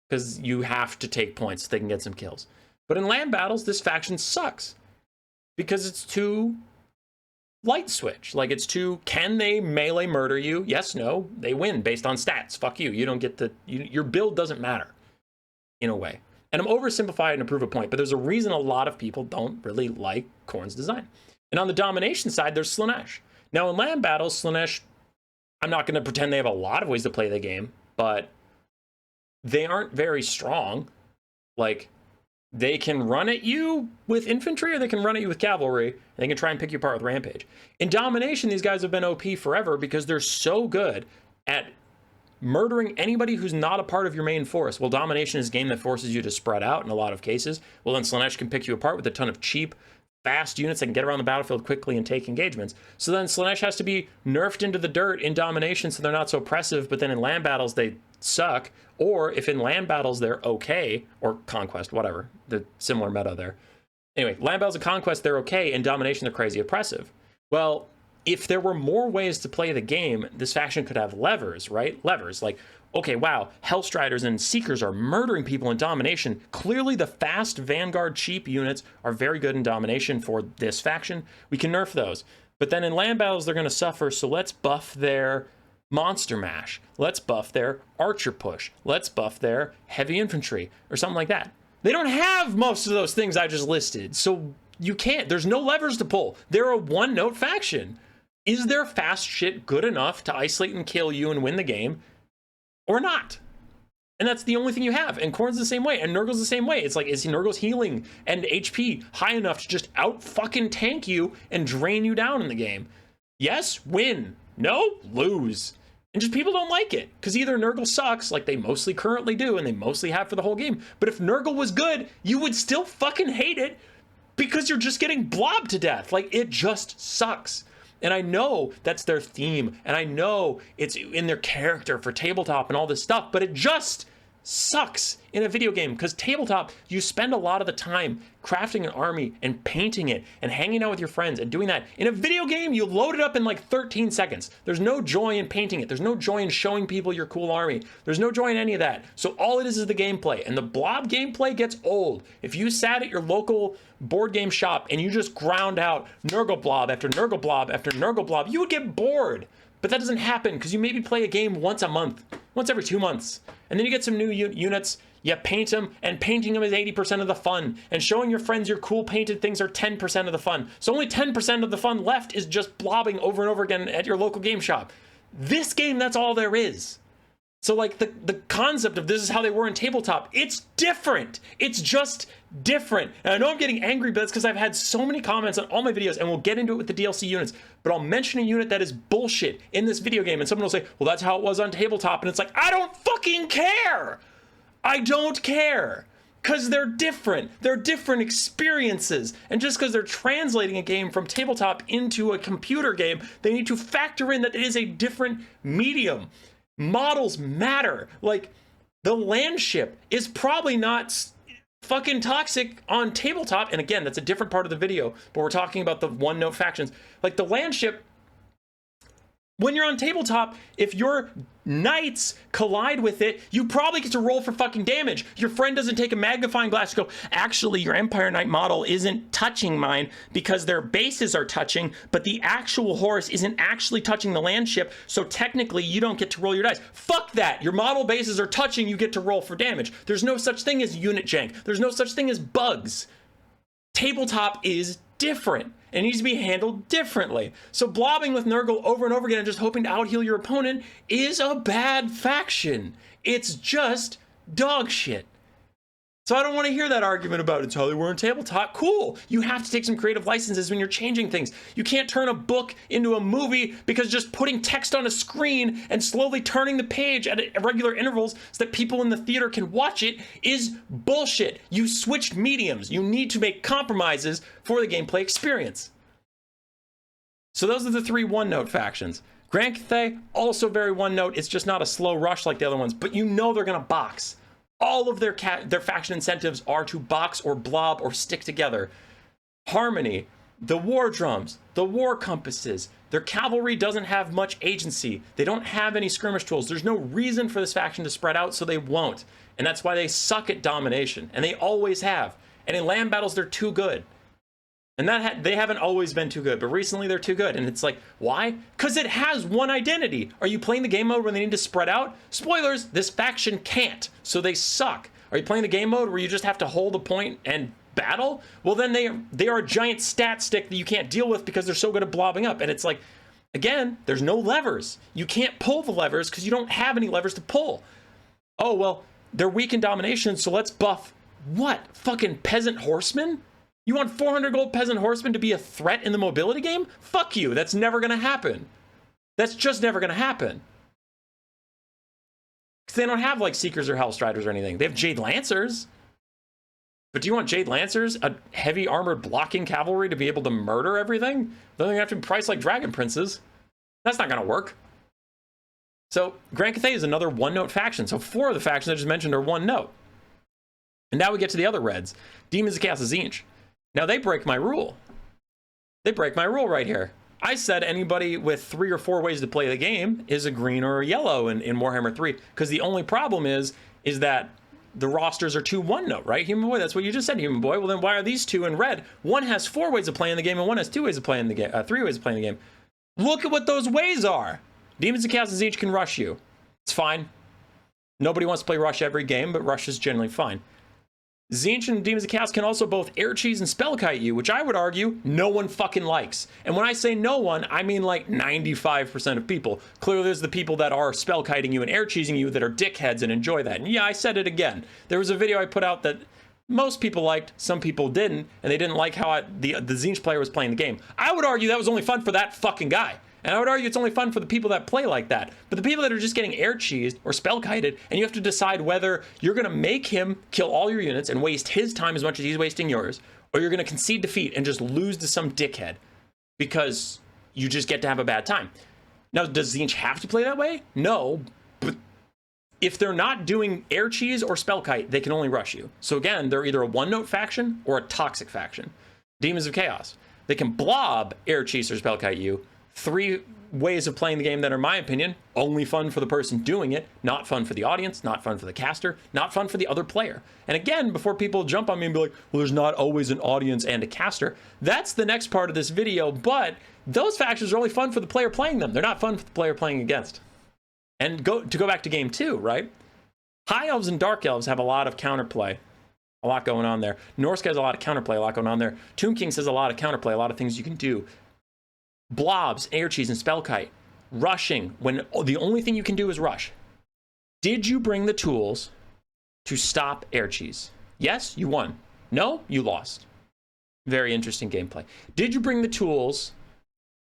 because you have to take points so they can get some kills. But in land battles, this faction sucks because it's too light switch. Like, it's too, can they melee murder you? Yes, no, they win based on stats. Fuck you. You don't get the, your build doesn't matter in a way. And I'm oversimplifying to prove a point, but there's a reason a lot of people don't really like Khorne's design. And on the domination side, there's Slaanesh. Now in land battles, Slaanesh, I'm not going to pretend they have a lot of ways to play the game, but they aren't very strong. Like, they can run at you with infantry or they can run at you with cavalry. And they can try and pick you apart with rampage. In domination, these guys have been OP forever because they're so good at murdering anybody who's not a part of your main force. Well, domination is a game that forces you to spread out in a lot of cases. Well, then Slaanesh can pick you apart with a ton of cheap, fast units that can get around the battlefield quickly and take engagements. So then Slaanesh has to be nerfed into the dirt in domination so they're not so oppressive, but then in land battles they suck. Or if in land battles they're okay, or conquest, whatever, the similar meta there. Anyway, land battles and conquest, they're okay. In domination, they're crazy oppressive. Well, if there were more ways to play the game, this faction could have levers, right? Levers, like, okay, wow, Hellstriders and Seekers are murdering people in domination. Clearly the fast Vanguard cheap units are very good in domination for this faction. We can nerf those. But then in land battles, they're going to suffer, so let's buff their Monster Mash. Let's buff their Archer Push. Let's buff their Heavy Infantry, or something like that. They don't have most of those things I just listed, so you can't. There's no levers to pull. They're a one-note faction. Is their fast shit good enough to isolate and kill you and win the game? or not. And that's the only thing you have. And Korn's the same way, and Nurgle's the same way. It's like, is Nurgle's healing and HP high enough to just out fucking tank you and drain you down in the game? Yes, win. No, lose. And just people don't like it, because either Nurgle sucks, like they mostly currently do, and they mostly have for the whole game. But if Nurgle was good, you would still fucking hate it, because you're just getting blobbed to death. Like, it just sucks. And I know that's their theme, and I know it's in their character for tabletop and all this stuff, but it just sucks in a video game, because tabletop, you spend a lot of the time crafting an army and painting it and hanging out with your friends and doing that. In a video game, you load it up in like 13 seconds. There's no joy in painting it. There's no joy in showing people your cool army. There's no joy in any of that. So all it is the gameplay, and the blob gameplay gets old. If you sat at your local board game shop and you just ground out Nurgle blob after Nurgle blob after Nurgle blob, you would get bored. But that doesn't happen, because you maybe play a game once a month, once every 2 months. And then you get some new units, you paint them, and painting them is 80% of the fun. And showing your friends your cool painted things are 10% of the fun. So only 10% of the fun left is just blobbing over and over again at your local game shop. This game, that's all there is. So like the concept of this is how they were in tabletop, it's different. It's just different. And I know I'm getting angry, but it's because I've had so many comments on all my videos, and we'll get into it with the DLC units, but I'll mention a unit that is bullshit in this video game, and someone will say, well, that's how it was on tabletop. And it's like, I don't fucking care. I don't care. Because they're different. They're different experiences. And just because they're translating a game from tabletop into a computer game, they need to factor in that it is a different medium. Models matter. Like, the landship is probably not fucking toxic on tabletop. And again, that's a different part of the video, but we're talking about the one-note factions. Like, the landship, when you're on tabletop, if your knights collide with it, you probably get to roll for fucking damage. Your friend doesn't take a magnifying glass to go, actually, your Empire Knight model isn't touching mine because their bases are touching, but the actual horse isn't actually touching the landship, so technically you don't get to roll your dice. Fuck that. Your model bases are touching, you get to roll for damage. There's no such thing as unit jank. There's no such thing as bugs. Tabletop is different. It needs to be handled differently. So blobbing with Nurgle over and over again and just hoping to out-heal your opponent is a bad faction. It's just dog shit. So I don't want to hear that argument about it's how they were in tabletop. Cool. You have to take some creative licenses when you're changing things. You can't turn a book into a movie because just putting text on a screen and slowly turning the page at regular intervals so that people in the theater can watch it is bullshit. You switched mediums. You need to make compromises for the gameplay experience. So those are the three one-note factions. Grand Cathay, also very one-note. It's just not a slow rush like the other ones, but you know they're going to box. All of their faction incentives are to box or blob or stick together. Harmony, the war drums, the war compasses, their cavalry doesn't have much agency. They don't have any skirmish tools. There's no reason for this faction to spread out, so they won't. And that's why they suck at domination, and they always have. And in land battles, they're too good. And they haven't always been too good, but recently they're too good. And it's like, why? Because it has one identity. Are you playing the game mode when they need to spread out? Spoilers, this faction can't, so they suck. Are you playing the game mode where you just have to hold a point and battle? Well, then they are a giant stat stick that you can't deal with because they're so good at blobbing up. And it's like, again, there's no levers. You can't pull the levers because you don't have any levers to pull. Oh, well, they're weak in domination, so let's buff what? Fucking peasant horsemen? You want 400 gold peasant horsemen to be a threat in the mobility game? Fuck you. That's never going to happen. That's just never going to happen. Because they don't have like Seekers or Hellstriders or anything. They have Jade Lancers. But do you want Jade Lancers, a heavy armored blocking cavalry, to be able to murder everything? Then they have to be priced like Dragon Princes. That's not going to work. So Grand Cathay is another one-note faction. So 4 of the factions I just mentioned are one-note. And now we get to the other reds. Demons of Chaos Tzeentch. Now they break my rule. They break my rule right here. I said anybody with 3 or 4 ways to play the game is a green or a yellow in Warhammer 3. Because the only problem is that the rosters are 2 one-note, right? Human Boy, that's what you just said, Human Boy. Well, then why are these 2 in red? One has 4 ways of playing the game and one has 2 ways of playing the game, 3 ways of playing the game. Look at what those ways are. Demons of Chaos Tzeentch can rush you. It's fine. Nobody wants to play rush every game, but rush is generally fine. Tzeentch and Demons of Chaos can also both air cheese and spell kite you, which I would argue no one fucking likes. And when I say no one, I mean like 95% of people. Clearly there's the people that are spell kiting you and air cheesing you that are dickheads and enjoy that. And yeah, I said it again. There was a video I put out that most people liked, some people didn't, and they didn't like how the Tzeentch player was playing the game. I would argue that was only fun for that fucking guy. And I would argue it's only fun for the people that play like that. But the people that are just getting air cheesed or spell kited, and you have to decide whether you're going to make him kill all your units and waste his time as much as he's wasting yours, or you're going to concede defeat and just lose to some dickhead because you just get to have a bad time. Now, does Tzeentch have to play that way? No, but if they're not doing air cheese or spell kite, they can only rush you. So again, they're either a one-note faction or a toxic faction. Demons of Chaos. They can blob, air cheese, or spell kite you. 3 ways of playing the game that are, in my opinion, only fun for the person doing it, not fun for the audience, not fun for the caster, not fun for the other player. And again, before people jump on me and be like, well, there's not always an audience and a caster, that's the next part of this video, but those factions are only fun for the player playing them. They're not fun for the player playing against. And to go back to game 2, right? High Elves and Dark Elves have a lot of counterplay. A lot going on there. Norsk has a lot of counterplay, a lot going on there. Tomb Kings has a lot of counterplay, a lot of things you can do. Blobs, air cheese, and spell kite. Rushing, when the only thing you can do is rush. Did you bring the tools to stop air cheese? Yes, you won. No, you lost. Very interesting gameplay. Did you bring the tools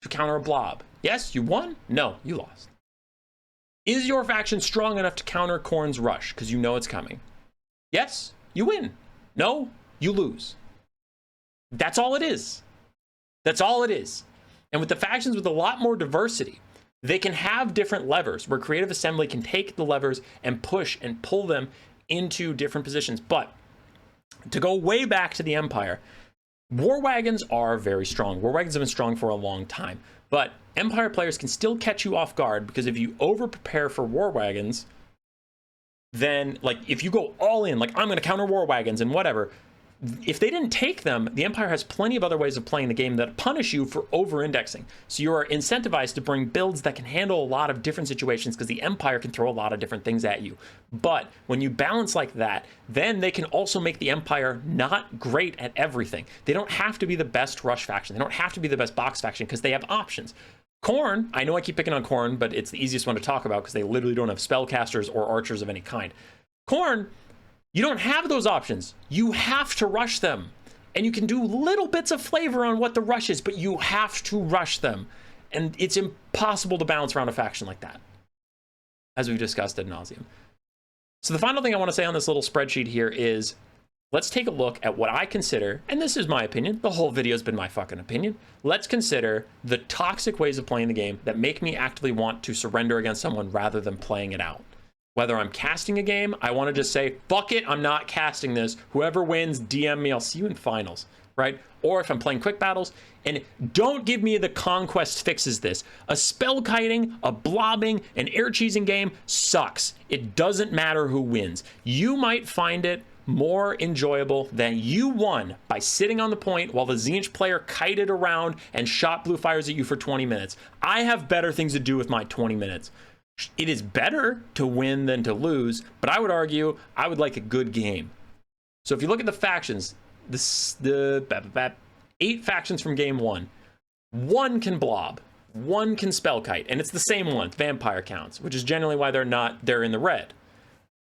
to counter a blob? Yes, you won. No, you lost. Is your faction strong enough to counter Khorne's rush? Because you know it's coming. Yes, you win. No, you lose. That's all it is. That's all it is. And with the factions with a lot more diversity, they can have different levers where Creative Assembly can take the levers and push and pull them into different positions. But to go way back to the Empire, War Wagons are very strong. War Wagons have been strong for a long time. But Empire players can still catch you off guard because if you over-prepare for War Wagons, then, like, if you go all in, like, I'm going to counter War Wagons and whatever, if they didn't take them, the Empire has plenty of other ways of playing the game that punish you for over-indexing. So you are incentivized to bring builds that can handle a lot of different situations because the Empire can throw a lot of different things at you. But when you balance like that, then they can also make the Empire not great at everything. They don't have to be the best rush faction. They don't have to be the best box faction because they have options. Khorne, I know I keep picking on Khorne, but it's the easiest one to talk about because they literally don't have spellcasters or archers of any kind. Khorne, you don't have those options. You have to rush them. And you can do little bits of flavor on what the rush is, but you have to rush them. And it's impossible to balance around a faction like that, as we've discussed ad nauseum. So the final thing I want to say on this little spreadsheet here is, let's take a look at what I consider, and this is my opinion, the whole video has been my fucking opinion. Let's consider the toxic ways of playing the game that make me actively want to surrender against someone rather than playing it out. Whether I'm casting a game, I want to just say, fuck it, I'm not casting this. Whoever wins, DM me, I'll see you in finals, right? Or if I'm playing quick battles, and don't give me the conquest fixes this. A spell kiting, a blobbing, an air cheesing game sucks. It doesn't matter who wins. You might find it more enjoyable than you won by sitting on the point while the Tzeentch player kited around and shot blue fires at you for 20 minutes. I have better things to do with my 20 minutes. It is better to win than to lose, but I would argue I would like a good game. So if you look at the factions, the 8 factions from game 1, 1 can blob, 1 can spell kite, and it's the same one, vampire counts, which is generally why they're in the red.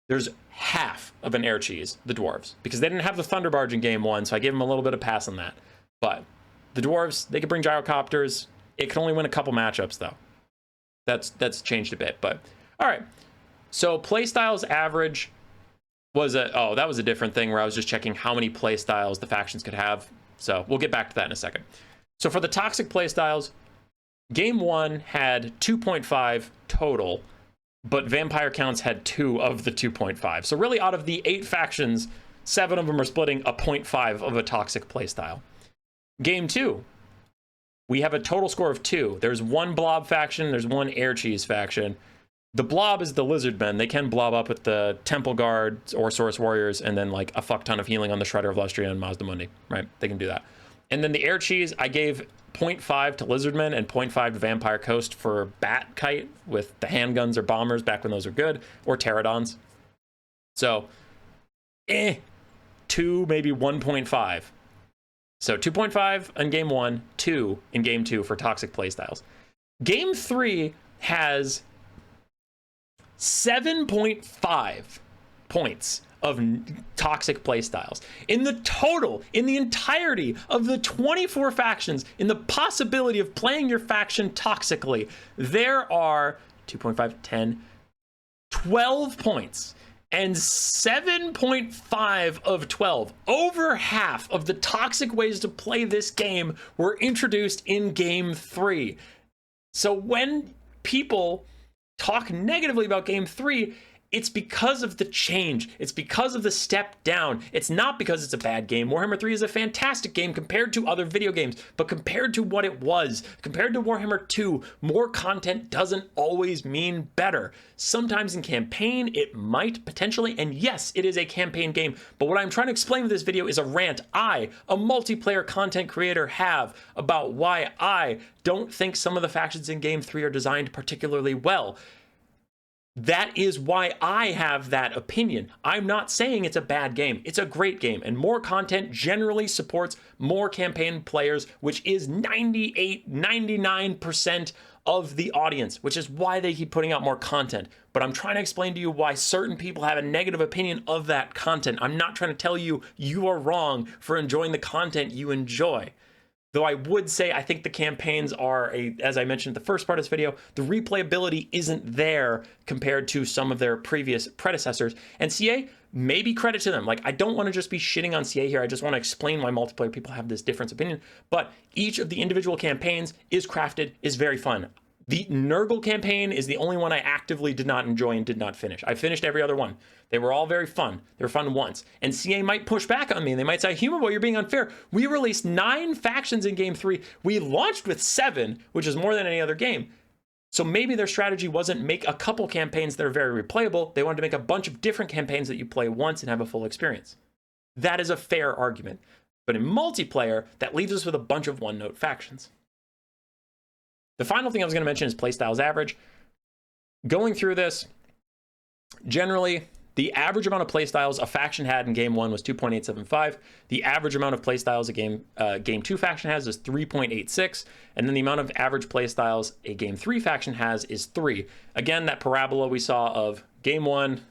There's half of an air cheese, the dwarves, because they didn't have the thunder barge in game 1, so I gave them a little bit of pass on that. But the dwarves, they could bring gyrocopters. It can only win a couple matchups though. That's changed a bit, but all right. So playstyles average was that was a different thing where I was just checking how many playstyles the factions could have. So we'll get back to that in a second. So for the toxic playstyles, game 1 had 2.5 total, but vampire counts had 2 of the 2.5. So really out of the 8 factions, 7 of them are splitting a 0.5 of a toxic playstyle. Game 2, we have a total score of 2. There's 1 blob faction, there's 1 air cheese faction. The blob is the lizard men. They can blob up with the temple guards or source warriors and then like a fuck ton of healing on the Shredder of Lustria and Mazda Mundi, right? They can do that. And then the air cheese, I gave 0.5 to lizard men and 0.5 to vampire coast for bat kite with the handguns or bombers back when those were good, or pterodons. So, 2, maybe 1.5. So 2.5 in game 1, 2 in game 2 for toxic playstyles. Game 3 has 7.5 points of toxic playstyles. In the total, in the entirety of the 24 factions, in the possibility of playing your faction toxically, there are 2.5, 10, 12 points. And 7.5 of 12, over half of the toxic ways to play this game were introduced in game 3. So when people talk negatively about game 3, it's because of the change. It's because of the step down. It's not because it's a bad game. Warhammer 3 is a fantastic game compared to other video games, but compared to what it was, compared to Warhammer 2, more content doesn't always mean better. Sometimes in campaign, it might potentially, and yes, it is a campaign game, but what I'm trying to explain with this video is a rant I, a multiplayer content creator, have about why I don't think some of the factions in game 3 are designed particularly well. That is why I have that opinion. I'm not saying it's a bad game. It's a great game, and more content generally supports more campaign players, which is 98, 99% of the audience, which is why they keep putting out more content. But I'm trying to explain to you why certain people have a negative opinion of that content. I'm not trying to tell you you are wrong for enjoying the content you enjoy. Though I would say I think the campaigns are, as I mentioned at the first part of this video, the replayability isn't there compared to some of their previous predecessors. And CA, maybe credit to them. Like, I don't want to just be shitting on CA here. I just want to explain why multiplayer people have this different opinion. But each of the individual campaigns is crafted, is very fun. The Nurgle campaign is the only one I actively did not enjoy and did not finish. I finished every other one. They were all very fun. They were fun once. And CA might push back on me and they might say, Humor Boy, you're being unfair. We released 9 factions in game 3. We launched with 7, which is more than any other game. So maybe their strategy wasn't make a couple campaigns that are very replayable. They wanted to make a bunch of different campaigns that you play once and have a full experience. That is a fair argument. But in multiplayer, that leaves us with a bunch of one-note factions. The final thing I was going to mention is playstyles average. Going through this, generally, the average amount of playstyles a faction had in game 1 was 2.875. The average amount of playstyles a game 2 faction has is 3.86. And then the amount of average playstyles a game 3 faction has is 3. Again, that parabola we saw of game 1,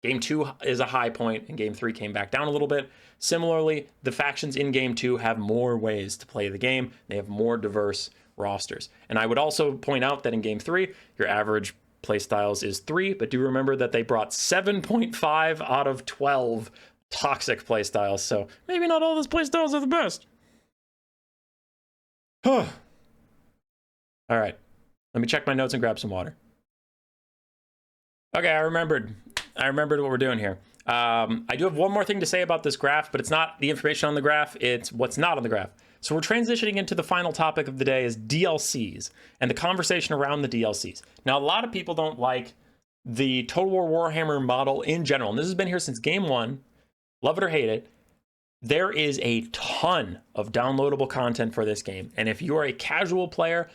game 2 is a high point, and game 3 came back down a little bit. Similarly, the factions in game 2 have more ways to play the game. They have more diverse rosters. And I would also point out that in game 3, your average playstyles is 3, but do remember that they brought 7.5 out of 12 toxic playstyles, so maybe not all those playstyles are the best. All right, let me check my notes and grab some water. Okay, I remembered what we're doing here. I do have one more thing to say about this graph, but it's not the information on the graph, it's what's not on the graph. So we're transitioning into the final topic of the day is DLCs and the conversation around the DLCs. Now, a lot of people don't like the Total War Warhammer model in general, and this has been here since game 1, love it or hate it. There is a ton of downloadable content for this game, and if you are a casual player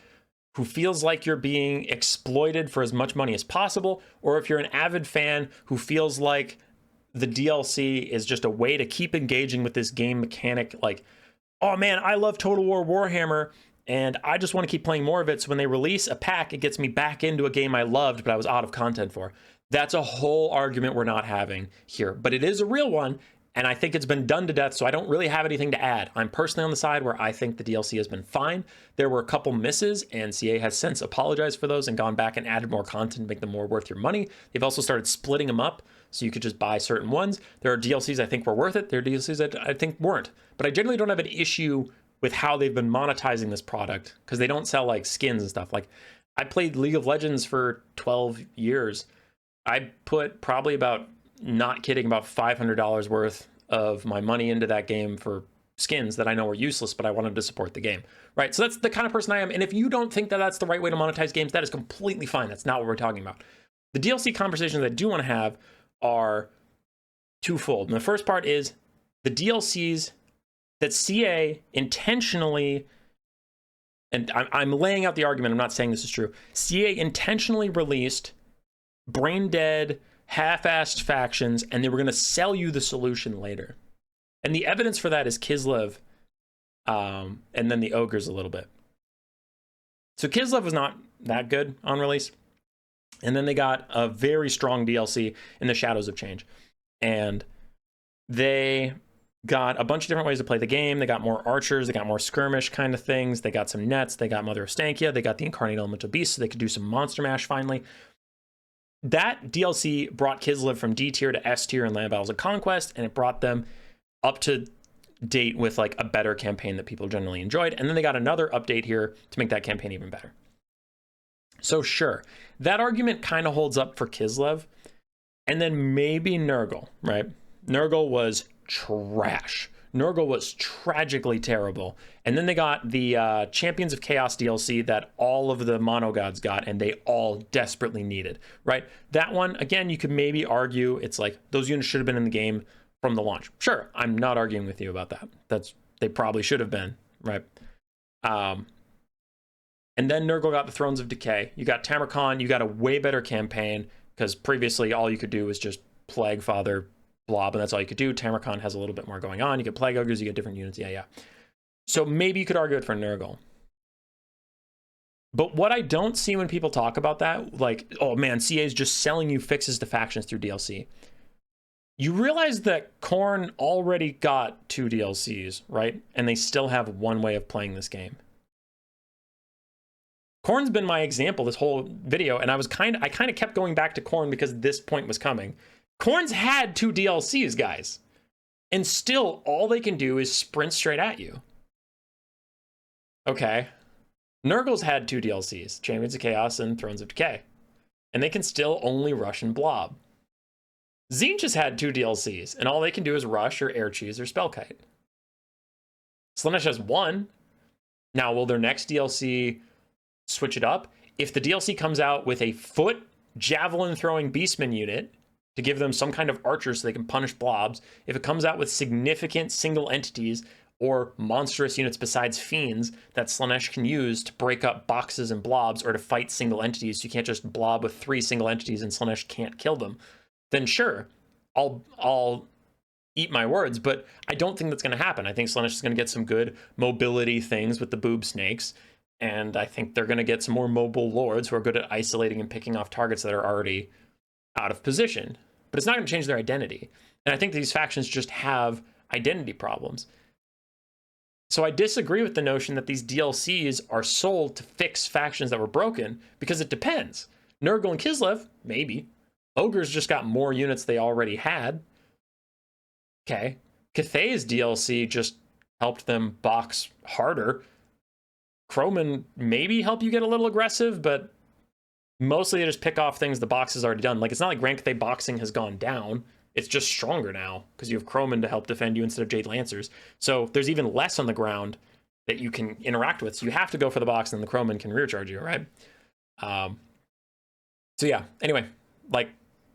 who feels like you're being exploited for as much money as possible, or if you're an avid fan who feels like the DLC is just a way to keep engaging with this game mechanic, like, oh man, I love Total War Warhammer, and I just want to keep playing more of it, so when they release a pack, it gets me back into a game I loved, but I was out of content for. That's a whole argument we're not having here, but it is a real one, and I think it's been done to death, so I don't really have anything to add. I'm personally on the side where I think the DLC has been fine. There were a couple misses, and CA has since apologized for those and gone back and added more content to make them more worth your money. They've also started splitting them up, so you could just buy certain ones. There are DLCs I think were worth it. There are DLCs that I think weren't. But I generally don't have an issue with how they've been monetizing this product, because they don't sell like skins and stuff. Like, I played League of Legends for 12 years. I put probably about, not kidding, about $500 worth of my money into that game for skins that I know are useless, but I wanted to support the game, right? So that's the kind of person I am. And if you don't think that that's the right way to monetize games, that is completely fine. That's not what we're talking about. The DLC conversations I do want to have are twofold. And the first part is the DLCs that CA intentionally, and I'm laying out the argument, I'm not saying this is true, CA intentionally released brain dead, half-assed factions, and they were going to sell you the solution later. And the evidence for that is Kislev, and then the Ogres a little bit. So Kislev was not that good on release. And then they got a very strong DLC in the Shadows of Change. And they got a bunch of different ways to play the game. They got more archers. They got more skirmish kind of things. They got some nets. They got Mother of Stankia. They got the Incarnate Elemental Beast, so they could do some Monster Mash finally. That DLC brought Kislev from D tier to S tier in Land Battles of Conquest, and it brought them up to date with like a better campaign that people generally enjoyed. And then they got another update here to make that campaign even better. So sure, that argument kind of holds up for Kislev. And then maybe Nurgle, right? Nurgle was trash. Nurgle was tragically terrible. And then they got the Champions of Chaos DLC that all of the mono gods got, and they all desperately needed, right? That one, again, you could maybe argue it's like those units should have been in the game from the launch. Sure, I'm not arguing with you about that. They probably should have been, right? And then Nurgle got the Thrones of Decay. You got Tamarkon. You got a way better campaign, because previously all you could do was just Plague Father Blob, and that's all you could do. Tamarkon has a little bit more going on. You get Plague Ogres, you get different units. Yeah. So maybe you could argue it for Nurgle. But what I don't see when people talk about that, like, oh man, CA is just selling you fixes to factions through DLC. You realize that Khorne already got 2 DLCs, right? And they still have one way of playing this game. Khorne's been my example this whole video, and I kind of kept going back to Khorne because this point was coming. Khorne's had 2 DLCs, guys. And still, all they can do is sprint straight at you. Okay. Nurgle's had 2 DLCs, Champions of Chaos and Thrones of Decay. And they can still only rush and blob. Tzeentch has had 2 DLCs, and all they can do is rush or air cheese or spellkite. Slaanesh has 1. Now, will their next DLC switch it up? If the DLC comes out with a foot javelin throwing beastman unit to give them some kind of archer so they can punish blobs, if it comes out with significant single entities or monstrous units besides fiends that Slaanesh can use to break up boxes and blobs or to fight single entities, so you can't just blob with 3 single entities and Slaanesh can't kill them, then sure, I'll eat my words, but I don't think that's going to happen. I think Slaanesh is going to get some good mobility things with the boob snakes, and I think they're going to get some more mobile lords who are good at isolating and picking off targets that are already out of position. But it's not going to change their identity. And I think these factions just have identity problems. So I disagree with the notion that these DLCs are sold to fix factions that were broken, because it depends. Nurgle and Kislev, maybe. Ogres just got more units they already had. Okay. Cathay's DLC just helped them box harder. Croman maybe help you get a little aggressive, but mostly they just pick off things the box has already done. Like, it's not like Grand Cathay boxing has gone down. It's just stronger now because you have Croman to help defend you instead of Jade Lancers. So there's even less on the ground that you can interact with. So you have to go for the box, and the Croman can rear charge you, right? So yeah, anyway, like,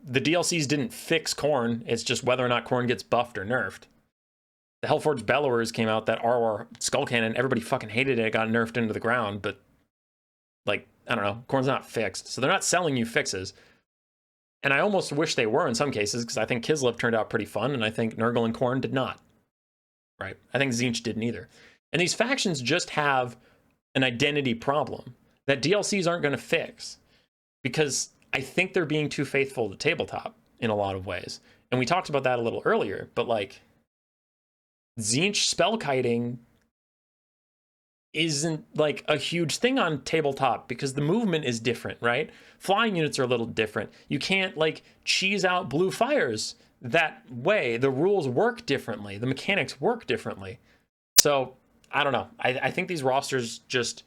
the DLCs didn't fix Khorne. It's just whether or not Khorne gets buffed or nerfed. The Hellforged Bellowers came out, that RR Skull Cannon, everybody fucking hated it. It got nerfed into the ground, but, like, I don't know, Khorne's not fixed. So they're not selling you fixes. And I almost wish they were in some cases, because I think Kislev turned out pretty fun, and I think Nurgle and Khorne did not. Right? I think Tzeentch didn't either. And these factions just have an identity problem that DLCs aren't going to fix, because I think they're being too faithful to tabletop in a lot of ways. And we talked about that a little earlier, but like, Tzeentch spell kiting isn't like a huge thing on tabletop because the movement is different, right? Flying units are a little different. You can't like cheese out blue fires that way. The rules work differently. The mechanics work differently. So I don't know. I think these rosters just,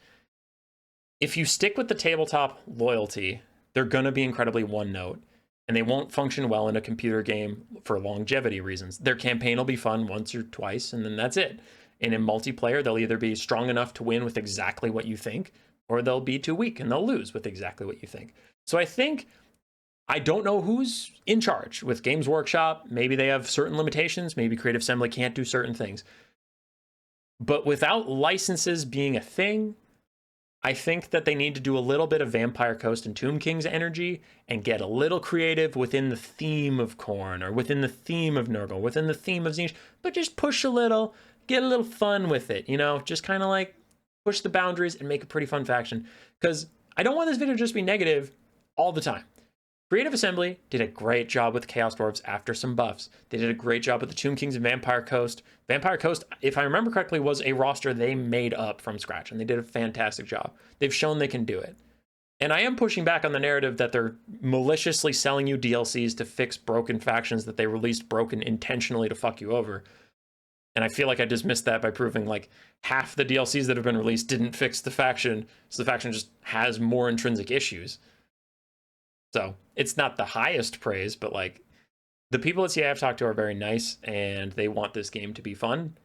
if you stick with the tabletop loyalty, they're going to be incredibly one note, and they won't function well in a computer game for longevity reasons. Their campaign will be fun once or twice, and then that's it. And in multiplayer, they'll either be strong enough to win with exactly what you think, or they'll be too weak and they'll lose with exactly what you think. So I don't know who's in charge with Games Workshop. Maybe they have certain limitations. Maybe Creative Assembly can't do certain things. But without licenses being a thing, I think that they need to do a little bit of Vampire Coast and Tomb King's energy and get a little creative within the theme of Khorne, or within the theme of Nurgle, within the theme of Tzeentch, but just push a little, get a little fun with it, you know, just kind of like push the boundaries and make a pretty fun faction. Because I don't want this video to just be negative all the time. Creative Assembly did a great job with Chaos Dwarves after some buffs. They did a great job with the Tomb Kings and Vampire Coast. Vampire Coast, if I remember correctly, was a roster they made up from scratch, and they did a fantastic job. They've shown they can do it. And I am pushing back on the narrative that they're maliciously selling you DLCs to fix broken factions that they released broken intentionally to fuck you over. And I feel like I just missed that by proving like half the DLCs that have been released didn't fix the faction, so the faction just has more intrinsic issues. So it's not the highest praise, but like the people at CI I've talked to are very nice and they want this game to be fun.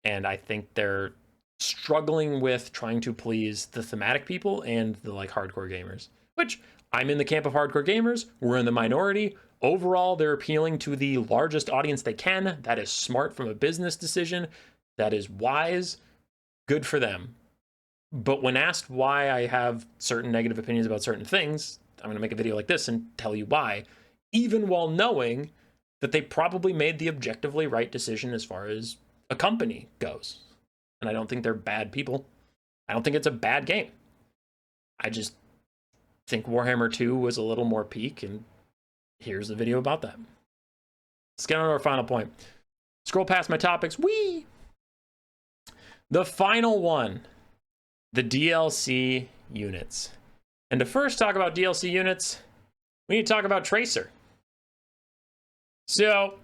And I think they're struggling with trying to please the thematic people and the like hardcore gamers, which I'm in the camp of hardcore gamers. We're in the minority. Overall, they're appealing to the largest audience they can. That is smart from a business decision. That is wise. Good for them. But when asked why I have certain negative opinions about certain things, I'm going to make a video like this and tell you why, even while knowing that they probably made the objectively right decision as far as a company goes. And I don't think they're bad people. I don't think it's a bad game. I just think Warhammer 2 was a little more peak, and here's the video about that. Let's get on to our final point. Scroll past my topics. Whee! The final one, the DLC units. And to first talk about DLC units, we need to talk about Tracer. So,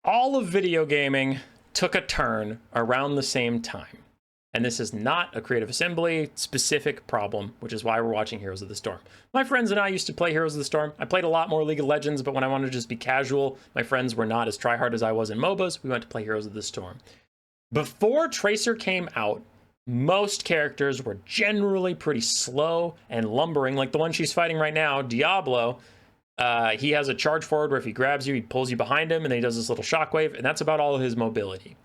all of video gaming took a turn around the same time. And this is not a Creative Assembly specific problem, which is why we're watching Heroes of the Storm. My friends and I used to play Heroes of the Storm. I played a lot more League of Legends, but when I wanted to just be casual, my friends were not as tryhard as I was in MOBAs. We went to play Heroes of the Storm. Before Tracer came out, most characters were generally pretty slow and lumbering, like the one she's fighting right now, Diablo. He has a charge forward where if he grabs you, he pulls you behind him, and then he does this little shockwave, and that's about all of his mobility.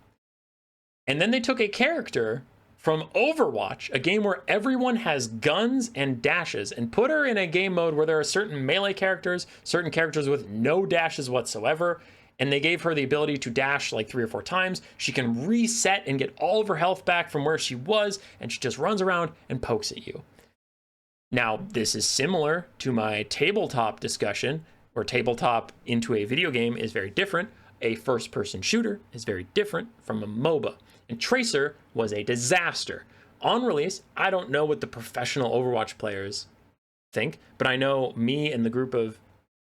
And then they took a character from Overwatch, a game where everyone has guns and dashes, and put her in a game mode where there are certain melee characters, certain characters with no dashes whatsoever, and they gave her the ability to dash like 3 or 4 times. She can reset and get all of her health back from where she was, and she just runs around and pokes at you. Now, this is similar to my tabletop discussion, where tabletop into a video game is very different. A first-person shooter is very different from a MOBA. And Tracer was a disaster. On release, I don't know what the professional Overwatch players think, but I know me and the group of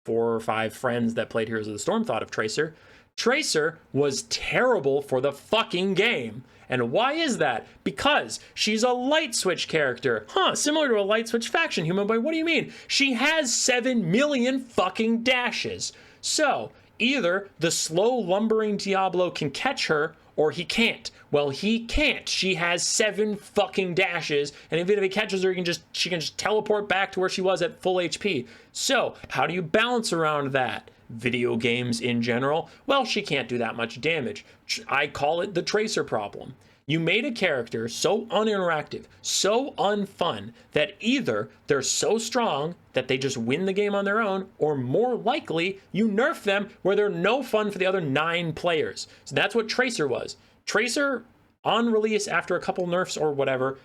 4 or 5 friends that played Heroes of the Storm thought of Tracer. Tracer was terrible for the fucking game. And why is that? Because she's a light switch character. Similar to a light switch faction, Human Boy. What do you mean? She has 7 million fucking dashes. So, either the slow lumbering Diablo can catch her, or he can't. Well, he can't. She has 7 fucking dashes, and even if he catches her, she can just teleport back to where she was at full HP. So, how do you balance around that? Video games in general? Well, she can't do that much damage. I call it the Tracer problem. You made a character so uninteractive, so unfun, that either they're so strong that they just win the game on their own, or more likely, you nerf them where they're no fun for the other 9 players. So that's what Tracer was. Tracer, on release after a couple nerfs or whatever,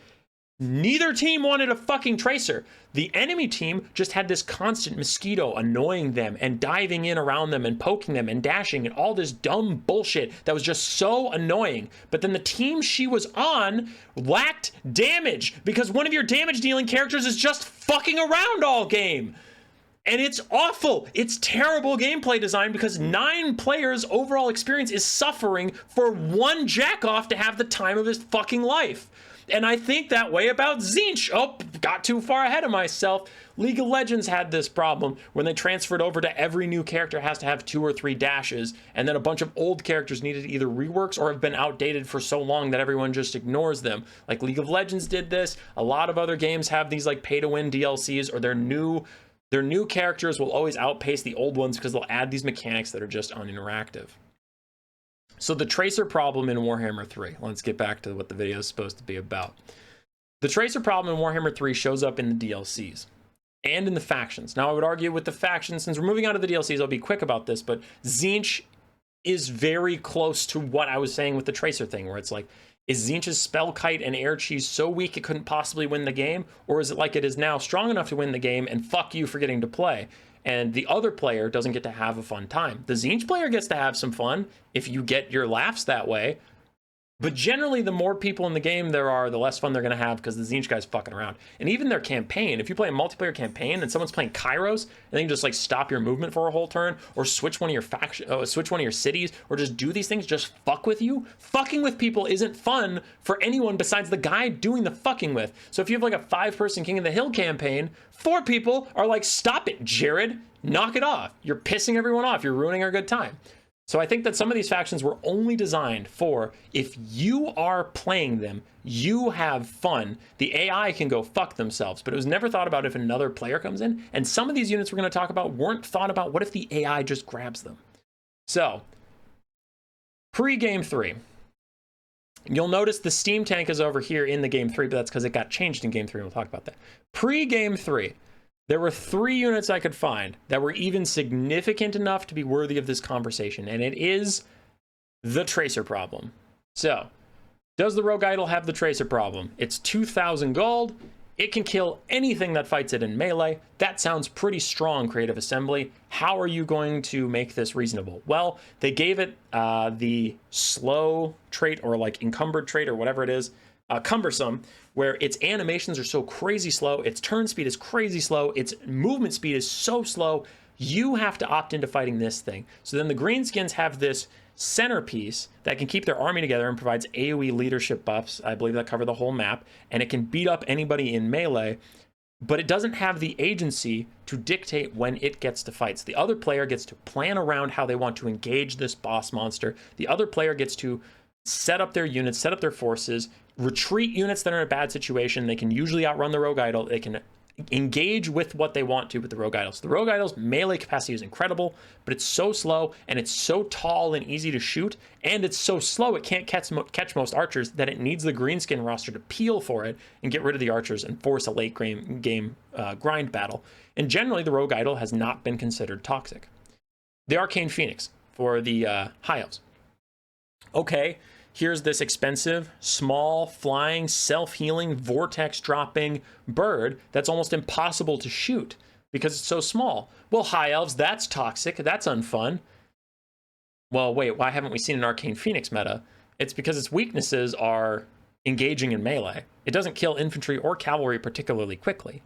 neither team wanted a fucking Tracer. The enemy team just had this constant mosquito annoying them and diving in around them and poking them and dashing and all this dumb bullshit that was just so annoying. But then the team she was on lacked damage because one of your damage dealing characters is just fucking around all game. And it's awful. It's terrible gameplay design because 9 players' overall experience is suffering for one jackoff to have the time of his fucking life. And I think that way about Tzeentch. Oh, got too far ahead of myself. League of Legends had this problem when they transferred over to every new character has to have 2 or 3 dashes, and then a bunch of old characters needed either reworks or have been outdated for so long that everyone just ignores them. Like League of Legends did this. A lot of other games have these like pay-to-win DLCs, or their new characters will always outpace the old ones because they'll add these mechanics that are just uninteractive. So the Tracer problem in Warhammer 3, let's get back to what the video is supposed to be about. The Tracer problem in Warhammer 3 shows up in the DLCs and in the factions. Now, I would argue with the factions, since we're moving on to the DLCs, I'll be quick about this, but Tzeentch is very close to what I was saying with the Tracer thing, where it's like, is Tzeentch's Spell Kite and Air Cheese so weak it couldn't possibly win the game? Or is it like it is now strong enough to win the game and fuck you for getting to play? And the other player doesn't get to have a fun time. The Tzeentch player gets to have some fun if you get your laughs that way. But generally, the more people in the game there are, the less fun they're going to have because the Tzeentch guy's fucking around. And even their campaign, if you play a multiplayer campaign and someone's playing Kairos, and they can just like stop your movement for a whole turn, or switch one of your switch one of your cities, or just do these things, just fuck with you. Fucking with people isn't fun for anyone besides the guy doing the fucking with. So if you have like a 5-person King of the Hill campaign, 4 people are like, stop it, Jared, knock it off. You're pissing everyone off. You're ruining our good time. So I think that some of these factions were only designed for, if you are playing them, you have fun. The AI can go fuck themselves, but it was never thought about if another player comes in. And some of these units we're going to talk about weren't thought about. What if the AI just grabs them? So, pre-game 3. You'll notice the steam tank is over here in the game 3, but that's because it got changed in game 3, and we'll talk about that. Pre-game 3. There were 3 units I could find that were even significant enough to be worthy of this conversation, and it is the Tracer problem. So, does the Rogue Idol have the Tracer problem? It's 2,000 gold. It can kill anything that fights it in melee. That sounds pretty strong, Creative Assembly. How are you going to make this reasonable? Well, they gave it the slow trait, or like encumbered trait, or whatever it is, cumbersome, where its animations are so crazy slow, its turn speed is crazy slow, its movement speed is so slow, you have to opt into fighting this thing. So then the Greenskins have this centerpiece that can keep their army together and provides AoE leadership buffs, I believe that cover the whole map, and it can beat up anybody in melee, but it doesn't have the agency to dictate when it gets to fight. So the other player gets to plan around how they want to engage this boss monster. The other player gets to set up their units, set up their forces, retreat units that are in a bad situation. They can usually outrun the Rogue Idol. They can engage with what they want to with the Rogue Idols. The Rogue Idol's melee capacity is incredible, but it's so slow, and it's so tall and easy to shoot, and it's so slow it can't catch most archers that it needs the Greenskin roster to peel for it and get rid of the archers and force a late game grind battle. And generally, the Rogue Idol has not been considered toxic. The Arcane Phoenix for the High Elves. Okay, here's this expensive, small, flying, self-healing, vortex-dropping bird that's almost impossible to shoot because it's so small. Well, High Elves, that's toxic. That's unfun. Well, wait, why haven't we seen an Arcane Phoenix meta? It's because its weaknesses are engaging in melee. It doesn't kill infantry or cavalry particularly quickly.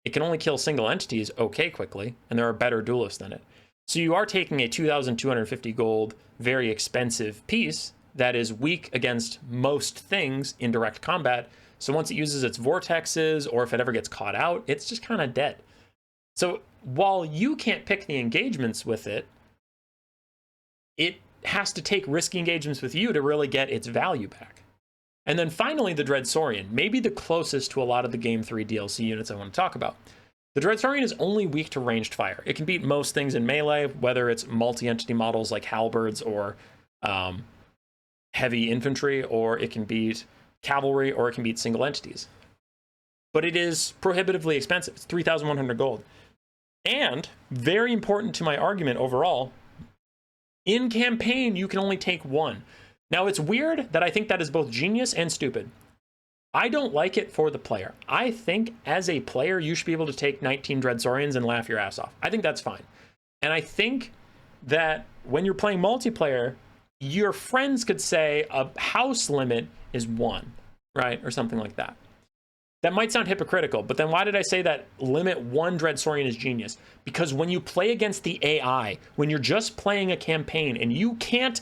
It can only kill single entities okay quickly, and there are better duelists than it. So you are taking a 2,250 gold, very expensive piece that is weak against most things in direct combat. So once it uses its vortexes, or if it ever gets caught out, it's just kind of dead. So while you can't pick the engagements with it, it has to take risky engagements with you to really get its value back. And then finally, the Dreadsaurian, maybe the closest to a lot of the Game 3 DLC units I want to talk about. The Dreadsaurian is only weak to ranged fire. It can beat most things in melee, whether it's multi-entity models like halberds or heavy infantry, or it can beat cavalry, or it can beat single entities. But it is prohibitively expensive. It's 3,100 gold. And, very important to my argument overall, in campaign, you can only take 1. Now, it's weird that I think that is both genius and stupid. I don't like it for the player. I think, as a player, you should be able to take 19 Dreadsaurians and laugh your ass off. I think that's fine. And I think that when you're playing multiplayer, your friends could say a house limit is 1, right? Or something like that. That might sound hypocritical, but then why did I say that limit 1 Dreadsaurian is genius? Because when you play against the AI, when you're just playing a campaign and you can't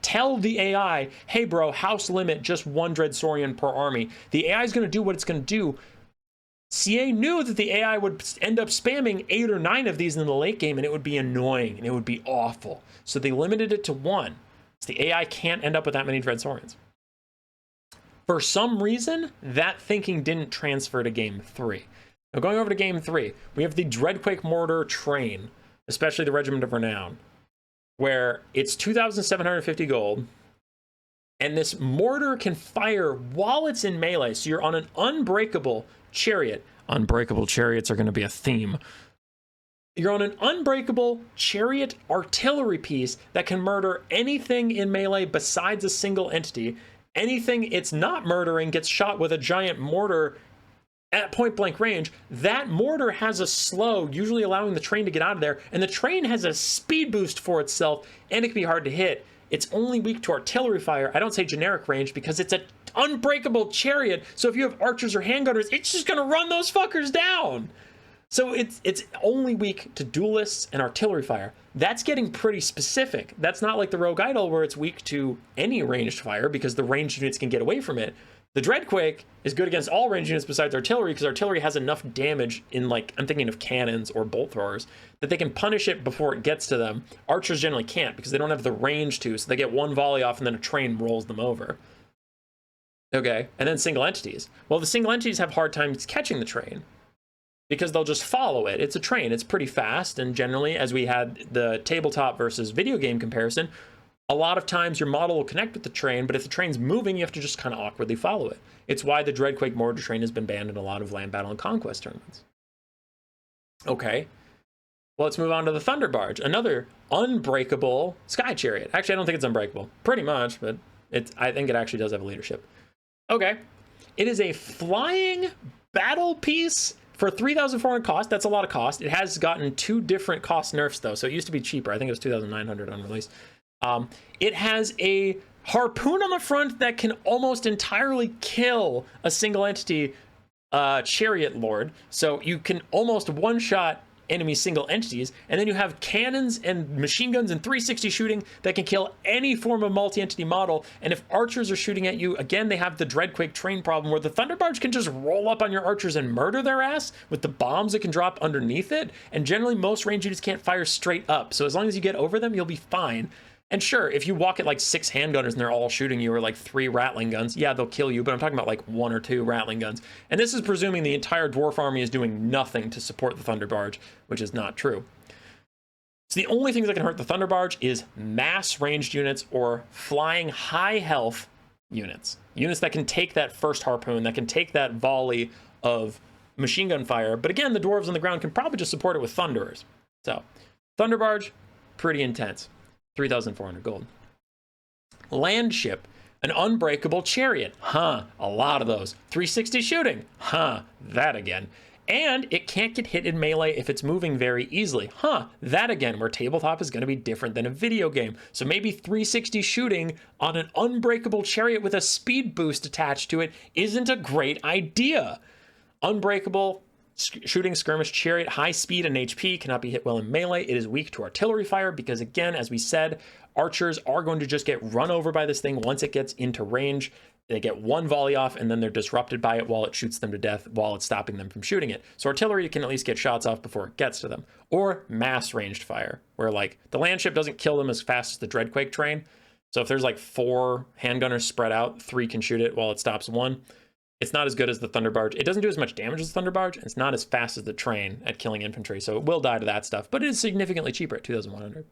tell the AI, hey bro, house limit just 1 Dreadsaurian per army. The AI is going to do what it's going to do. CA knew that the AI would end up spamming 8 or 9 of these in the late game, and it would be annoying and it would be awful. So they limited it to 1. So the AI can't end up with that many Dreadsaurians. For some reason, that thinking didn't transfer to Game 3. Now, going over to Game 3, we have the Dreadquake Mortar Train, especially the Regiment of Renown, where it's 2,750 gold, And this mortar can fire while it's in melee. So you're on an unbreakable chariot. Unbreakable chariots are going to be a theme. You're on an unbreakable chariot artillery piece that can murder anything in melee besides a single entity. Anything it's not murdering gets shot with a giant mortar at point blank range. That mortar has a slow, usually allowing the train to get out of there, and the train has a speed boost for itself, and it can be hard to hit. It's only weak to artillery fire. I don't say generic range because it's an unbreakable chariot. So if you have archers or handgunners, it's just going to run those fuckers down. So it's only weak to duelists and artillery fire. That's getting pretty specific. That's not like the Rogue Idol where it's weak to any ranged fire because the ranged units can get away from it. The Dreadquake is good against all ranged units besides artillery because artillery has enough damage in, like, I'm thinking of cannons or bolt throwers, that they can punish it before it gets to them. Archers generally can't because they don't have the range to, so they get one volley off and then a train rolls them over. Okay, and then single entities. Well, the single entities have hard times catching the train because they'll just follow it. It's a train, it's pretty fast, and generally, as we had the tabletop versus video game comparison, a lot of times your model will connect with the train, but if the train's moving, you have to just kind of awkwardly follow it. It's why the Dreadquake mortar train has been banned in a lot of land battle and conquest tournaments. Okay, well, let's move on to the Thunder Barge, another unbreakable sky chariot. Actually, I don't think it's unbreakable, pretty much, but I think it actually does have a leadership. Okay, it is a flying battle piece for 3,400 cost. That's a lot of cost. It has gotten 2 different cost nerfs though, so it used to be cheaper. I think it was 2,900 on release. It has a harpoon on the front that can almost entirely kill a single entity chariot lord. So you can almost one-shot enemy single entities, and then you have cannons and machine guns and 360 shooting that can kill any form of multi-entity model. And if archers are shooting at you, again, they have the Dreadquake train problem where the Thunderbarge can just roll up on your archers and murder their ass with the bombs that can drop underneath it. And generally, most range units can't fire straight up. So as long as you get over them, you'll be fine. And sure, if you walk at like 6 handgunners and they're all shooting you, or like 3 rattling guns, yeah, they'll kill you, but I'm talking about like 1 or 2 rattling guns. And this is presuming the entire dwarf army is doing nothing to support the Thunder Barge, which is not true. So the only things that can hurt the Thunder Barge is mass ranged units or flying high health units. Units that can take that first harpoon, that can take that volley of machine gun fire. But again, the dwarves on the ground can probably just support it with thunderers. So Thunder Barge, pretty intense. 3,400 gold. Land ship, an unbreakable chariot. Huh, a lot of those. 360 shooting. Huh, that again. And it can't get hit in melee if it's moving very easily. Huh, that again, where tabletop is going to be different than a video game. So maybe 360 shooting on an unbreakable chariot with a speed boost attached to it isn't a great idea. Unbreakable shooting skirmish chariot, high speed and HP, cannot be hit well in melee. It is weak to artillery fire because, again, as we said, archers are going to just get run over by this thing once it gets into range. They get one volley off and then they're disrupted by it while it shoots them to death while it's stopping them from shooting it. So artillery can at least get shots off before it gets to them. Or mass ranged fire, where like the land ship doesn't kill them as fast as the Dreadquake train. So if there's like 4 handgunners spread out, 3 can shoot it while it stops 1. It's not as good as the Thunder Barge. It doesn't do as much damage as the Thunder Barge, and it's not as fast as the train at killing infantry, so it will die to that stuff, but it is significantly cheaper at 2,100.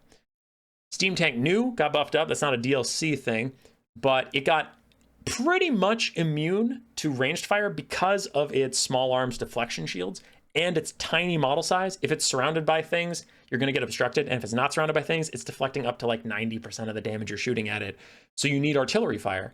Steam Tank New got buffed up. That's not a DLC thing, but it got pretty much immune to ranged fire because of its small arms deflection shields and its tiny model size. If it's surrounded by things, you're going to get obstructed, and if it's not surrounded by things, it's deflecting up to like 90% of the damage you're shooting at it. So you need artillery fire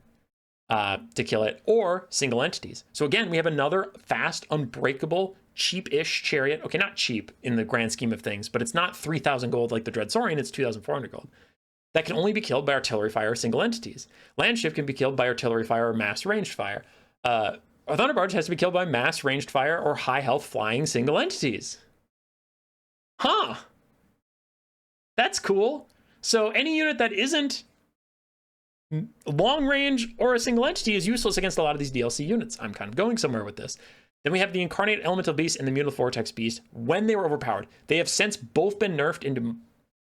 to kill it, or single entities. So again, we have another fast, unbreakable, cheap-ish chariot. Okay, not cheap in the grand scheme of things, but it's not 3,000 gold like the Dread Saurian, it's 2,400 gold. That can only be killed by artillery fire or single entities. Landship can be killed by artillery fire or mass ranged fire. A Thunder Barge has to be killed by mass ranged fire or high health flying single entities. Huh. That's cool. So any unit that isn't long range or a single entity is useless against a lot of these DLC units. I'm kind of going somewhere with this. Then we have the Incarnate Elemental Beast and the Mutable Vortex Beast. When they were overpowered, they have since both been nerfed into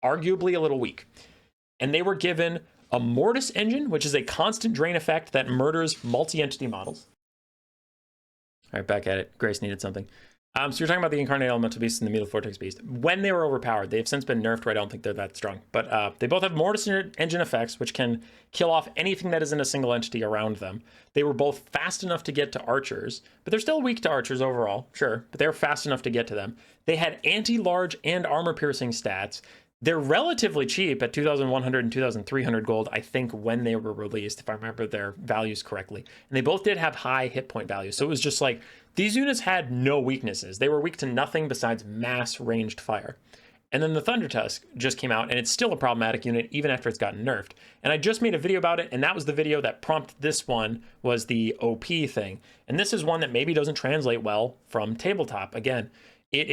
arguably a little weak. And they were given a Mortis engine, which is a constant drain effect that murders multi-entity models. All right, back at it. Grace needed something. So you're talking about the Incarnate Elemental Beast and the Mutal Vortex Beast. When they were overpowered, they've since been nerfed, where I don't think they're that strong. But they both have Mortis Engine effects, which can kill off anything that isn't a single entity around them. They were both fast enough to get to archers, but they're still weak to archers overall, sure. But they were fast enough to get to them. They had anti-large and armor-piercing stats. They're relatively cheap at 2,100 and 2,300 gold, I think, when they were released, if I remember their values correctly. And they both did have high hit point values. So it was just like, these units had no weaknesses. They were weak to nothing besides mass ranged fire. And then the Thunder Tusk just came out, and it's still a problematic unit even after it's gotten nerfed. And I just made a video about it, and that was the video that prompted this one, was the OP thing. And this is one that maybe doesn't translate well from tabletop. Again, it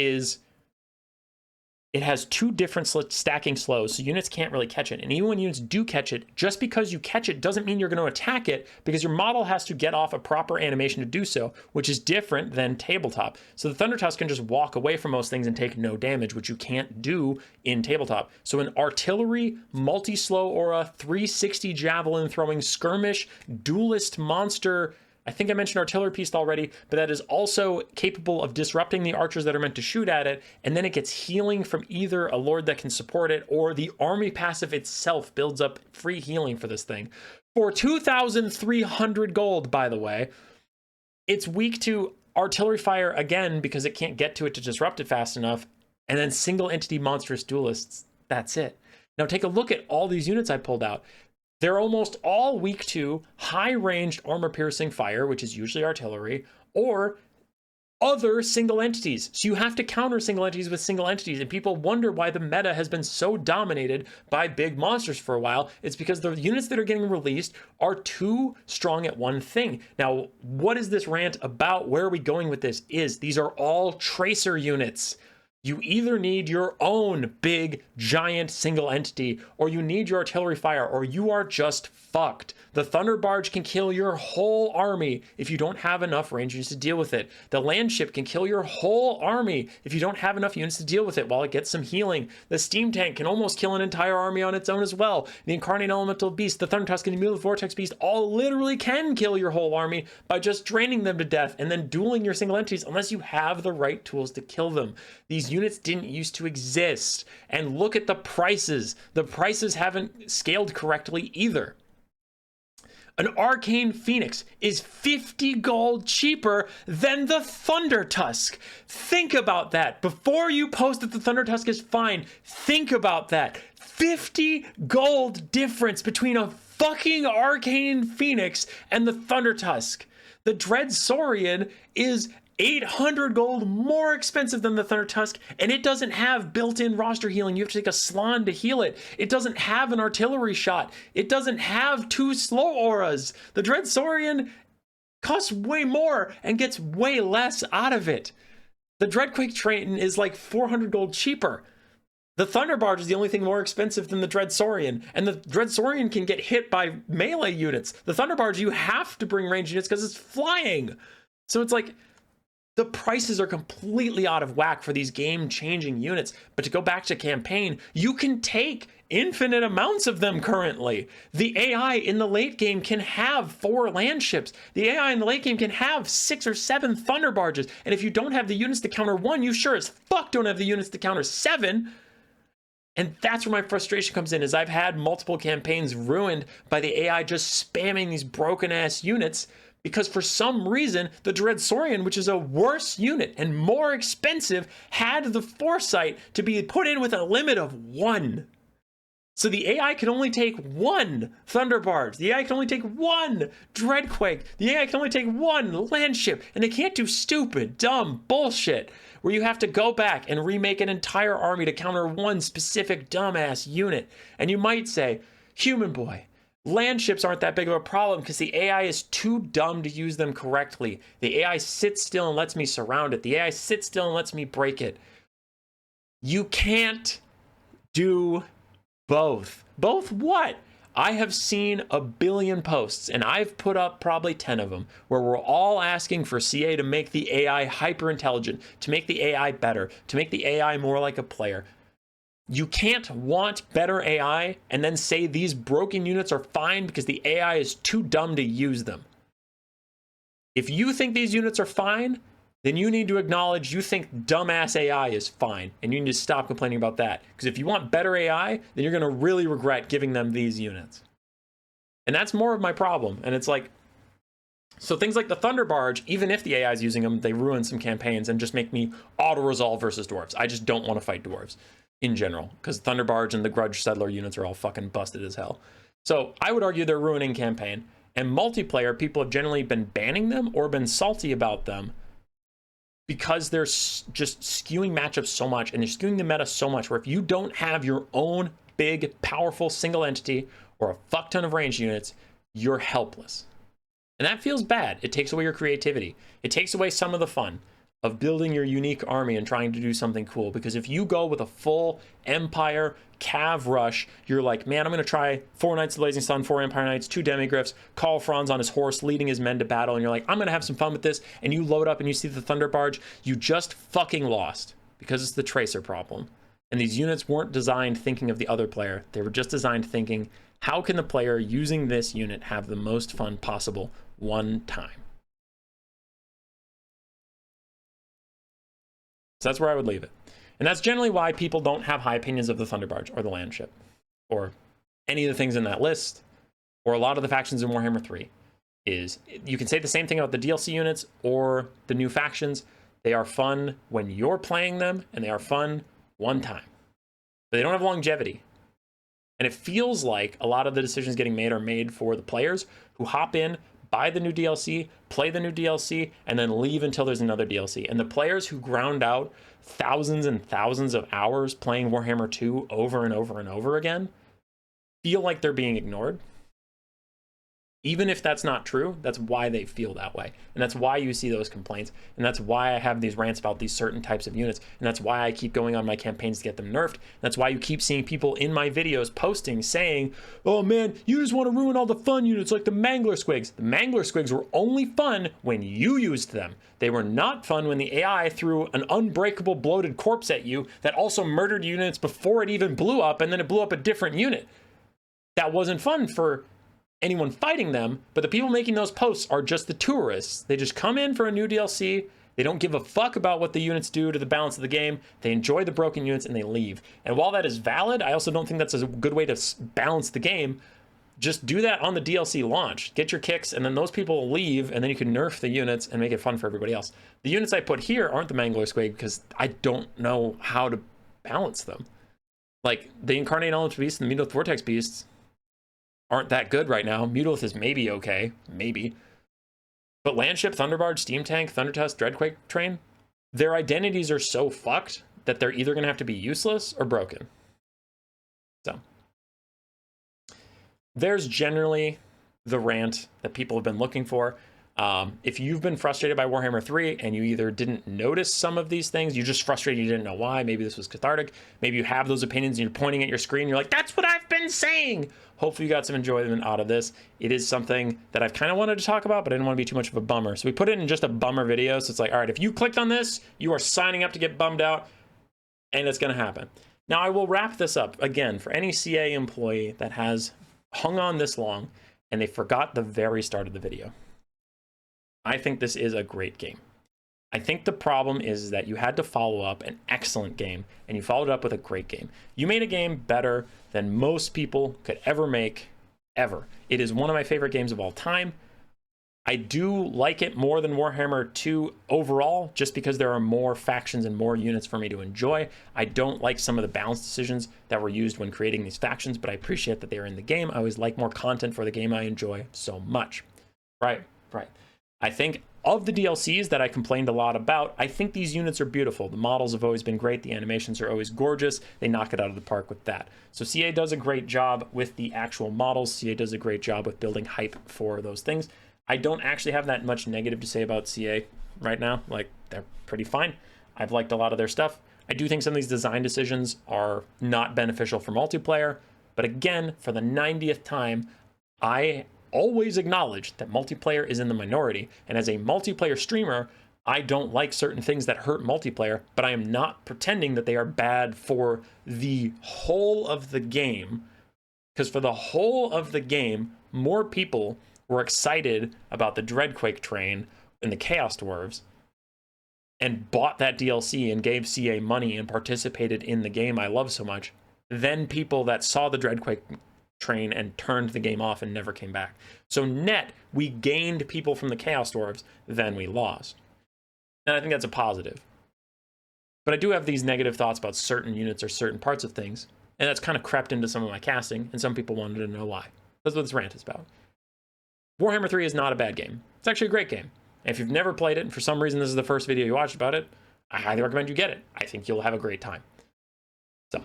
has two different stacking slows, so units can't really catch it. And even when units do catch it, just because you catch it doesn't mean you're going to attack it, because your model has to get off a proper animation to do so, which is different than tabletop. So the Thunder Tusk can just walk away from most things and take no damage, which you can't do in tabletop. So an artillery, multi-slow aura, 360 javelin throwing skirmish, duelist monster, I think I mentioned artillery piece already, but that is also capable of disrupting the archers that are meant to shoot at it, and then it gets healing from either a lord that can support it, or the army passive itself builds up free healing for this thing. For 2,300 gold, by the way. It's weak to artillery fire again, because it can't get to it to disrupt it fast enough, and then single entity monstrous duelists. That's it. Now take a look at all these units I pulled out. They're almost all weak to high-ranged armor-piercing fire, which is usually artillery, or other single entities. So you have to counter single entities with single entities, and people wonder why the meta has been so dominated by big monsters for a while. It's because the units that are getting released are too strong at one thing. Now, what is this rant about? Where are we going with this? These are all tracer units. You either need your own big, giant single entity, or you need your artillery fire, or you are just fucked. The Thunder Barge can kill your whole army if you don't have enough rangers to deal with it. The land ship can kill your whole army if you don't have enough units to deal with it while it gets some healing. The steam tank can almost kill an entire army on its own as well. The Incarnate Elemental Beast, the Thunder Tusk, and the Mutal Vortex Beast all literally can kill your whole army by just draining them to death and then dueling your single entities unless you have the right tools to kill them. These units didn't used to exist. And look at the prices. The prices haven't scaled correctly either. An Arcane Phoenix is 50 gold cheaper than the Thunder Tusk. Think about that. Before you post that the Thunder Tusk is fine, think about that. 50 gold difference between a fucking Arcane Phoenix and the Thunder Tusk. The Dread Saurian is 800 gold more expensive than the Thunder Tusk, and it doesn't have built-in roster healing. You have to take a Slan to heal it. It doesn't have an artillery shot. It doesn't have 2 slow auras. The Dread Saurian costs way more and gets way less out of it. The Dreadquake Triton is like 400 gold cheaper. The Thunder Barge is the only thing more expensive than the Dread Saurian, and the Dread Saurian can get hit by melee units. The Thunder Barge, you have to bring ranged units because it's flying. So it's like, the prices are completely out of whack for these game-changing units. But to go back to campaign, you can take infinite amounts of them currently. The AI in the late game can have 4 land ships. The AI in the late game can have 6 or 7 Thunder Barges. And if you don't have the units to counter 1, you sure as fuck don't have the units to counter 7. And that's where my frustration comes in, is I've had multiple campaigns ruined by the AI just spamming these broken-ass units, because for some reason, the Dread Saurian, which is a worse unit and more expensive, had the foresight to be put in with a limit of 1. So the AI can only take 1 Thunder Barge. The AI can only take 1 Dreadquake. The AI can only take 1 land ship. And they can't do stupid, dumb bullshit where you have to go back and remake an entire army to counter 1 specific dumbass unit. And you might say, Human Boy, land ships aren't that big of a problem because the AI is too dumb to use them correctly. The AI sits still and lets me surround it. The AI sits still and lets me break it. You can't do both. Both what? I have seen a billion posts, and I've put up probably 10 of them, where we're all asking for CA to make the AI hyper intelligent, to make the AI better, to make the AI more like a player. You can't want better AI and then say these broken units are fine because the AI is too dumb to use them. If you think these units are fine, then you need to acknowledge you think dumbass AI is fine, and you need to stop complaining about that. Because if you want better AI, then you're going to really regret giving them these units. And that's more of my problem. And it's like, so things like the Thunder Barge, even if the AI is using them, they ruin some campaigns and just make me auto-resolve versus dwarves. I just don't want to fight dwarves in general, because Thunder Barge and the Grudge Settler units are all fucking busted as hell. So I would argue they're ruining campaign. And multiplayer, people have generally been banning them or been salty about them because they're just skewing matchups so much, and they're skewing the meta so much, where if you don't have your own big, powerful single entity or a fuck ton of ranged units, you're helpless. And that feels bad. It takes away your creativity. It takes away some of the fun of building your unique army and trying to do something cool. Because if you go with a full Empire Cav rush, you're like, man, I'm going to try 4 Knights of the Blazing Sun, 4 Empire Knights, 2 Demigryphs, Call Franz on his horse, leading his men to battle, and you're like, I'm going to have some fun with this, and you load up and you see the Thunder Barge, you just fucking lost, because it's the Tracer problem. And these units weren't designed thinking of the other player. They were just designed thinking, how can the player using this unit have the most fun possible one time? So that's where I would leave it. And that's generally why people don't have high opinions of the Thunder Barge or the Land Ship or any of the things in that list, or a lot of the factions in Warhammer 3. Is you can say the same thing about the DLC units or the new factions. They are fun when you're playing them, and they are fun one time. But they don't have longevity. And it feels like a lot of the decisions getting made are made for the players who hop in, buy the new DLC, play the new DLC, and then leave until there's another DLC. And the players who ground out thousands and thousands of hours playing Warhammer 2 over and over and over again feel like they're being ignored. Even if that's not true, that's why they feel that way. And that's why you see those complaints. And that's why I have these rants about these certain types of units. And that's why I keep going on my campaigns to get them nerfed. That's why you keep seeing people in my videos posting saying, oh man, you just want to ruin all the fun units like the Mangler Squigs. The Mangler Squigs were only fun when you used them. They were not fun when the AI threw an unbreakable bloated corpse at you that also murdered units before it even blew up, and then it blew up a different unit. That wasn't fun for anyone fighting them, but the people making those posts are just the tourists. They just come in for a new DLC. They don't give a fuck about what the units do to the balance of the game. They enjoy the broken units and they leave. And while that is valid, I also don't think that's a good way to balance the game. Just do that on the DLC launch. Get your kicks, and then those people will leave, and then you can nerf the units and make it fun for everybody else. The units I put here aren't the Mangler Squig because I don't know how to balance them. Like, the Incarnate Elements Beast and the Mutant Vortex Beasts aren't that good right now. Mutilith is maybe okay, maybe. But Landship, Thunderbarge, Steam Tank, Thundertusk, Dreadquake Train, their identities are so fucked that they're either going to have to be useless or broken. So, there's generally the rant that people have been looking for. If you've been frustrated by Warhammer 3 and you either didn't notice some of these things, you're just frustrated, you didn't know why, maybe this was cathartic, maybe you have those opinions and you're pointing at your screen, you're like, that's what I've been saying! Hopefully you got some enjoyment out of this. It is something that I've kind of wanted to talk about, but I didn't want to be too much of a bummer. So we put it in just a bummer video, so it's like, all right, if you clicked on this, you are signing up to get bummed out, and it's going to happen. Now, I will wrap this up, again, for any CA employee that has hung on this long, and they forgot the very start of the video. I think this is a great game. I think the problem is that you had to follow up an excellent game, and you followed up with a great game. You made a game better than most people could ever make, ever. It is one of my favorite games of all time. I do like it more than Warhammer 2 overall, just because there are more factions and more units for me to enjoy. I don't like some of the balance decisions that were used when creating these factions, but I appreciate that they are in the game. I always like more content for the game I enjoy so much. Right. I think of the DLCs that I complained a lot about, I think these units are beautiful. The models have always been great. The animations are always gorgeous. They knock it out of the park with that. So CA does a great job with the actual models. CA does a great job with building hype for those things. I don't actually have that much negative to say about CA right now. Like, they're pretty fine. I've liked a lot of their stuff. I do think some of these design decisions are not beneficial for multiplayer. But again, for the 90th time, I always acknowledge that multiplayer is in the minority. And as a multiplayer streamer, I don't like certain things that hurt multiplayer, but I am not pretending that they are bad for the whole of the game. Because for the whole of the game, more people were excited about the Dreadquake Train and the Chaos Dwarves and bought that DLC and gave CA money and participated in the game I love so much, than people that saw the Dreadquake train and turned the game off and never came back. So net, we gained people from the Chaos Dwarves, then we lost. And I think that's a positive. But I do have these negative thoughts about certain units or certain parts of things, and that's kind of crept into some of my casting, and some people wanted to know why. That's what this rant is about. Warhammer 3 is not a bad game. It's actually a great game. And if you've never played it, and for some reason this is the first video you watched about it, I highly recommend you get it. I think you'll have a great time. So,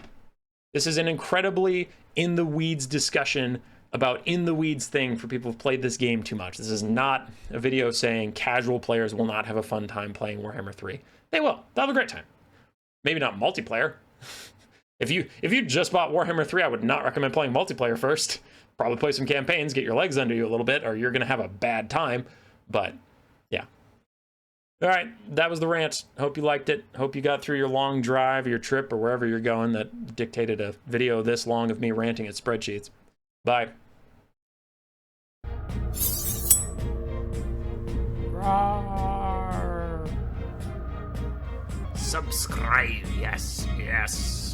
this is an incredibly in-the-weeds discussion about in-the-weeds thing for people who've played this game too much. This is not a video saying casual players will not have a fun time playing Warhammer 3. They will. They'll have a great time. Maybe not multiplayer. If you just bought Warhammer 3, I would not recommend playing multiplayer first. Probably play some campaigns, get your legs under you a little bit, or you're going to have a bad time. But, yeah. All right, that was the rant. Hope you liked it. Hope you got through your long drive, your trip, or wherever you're going that dictated a video this long of me ranting at spreadsheets. Bye. Roar. Subscribe, yes, yes.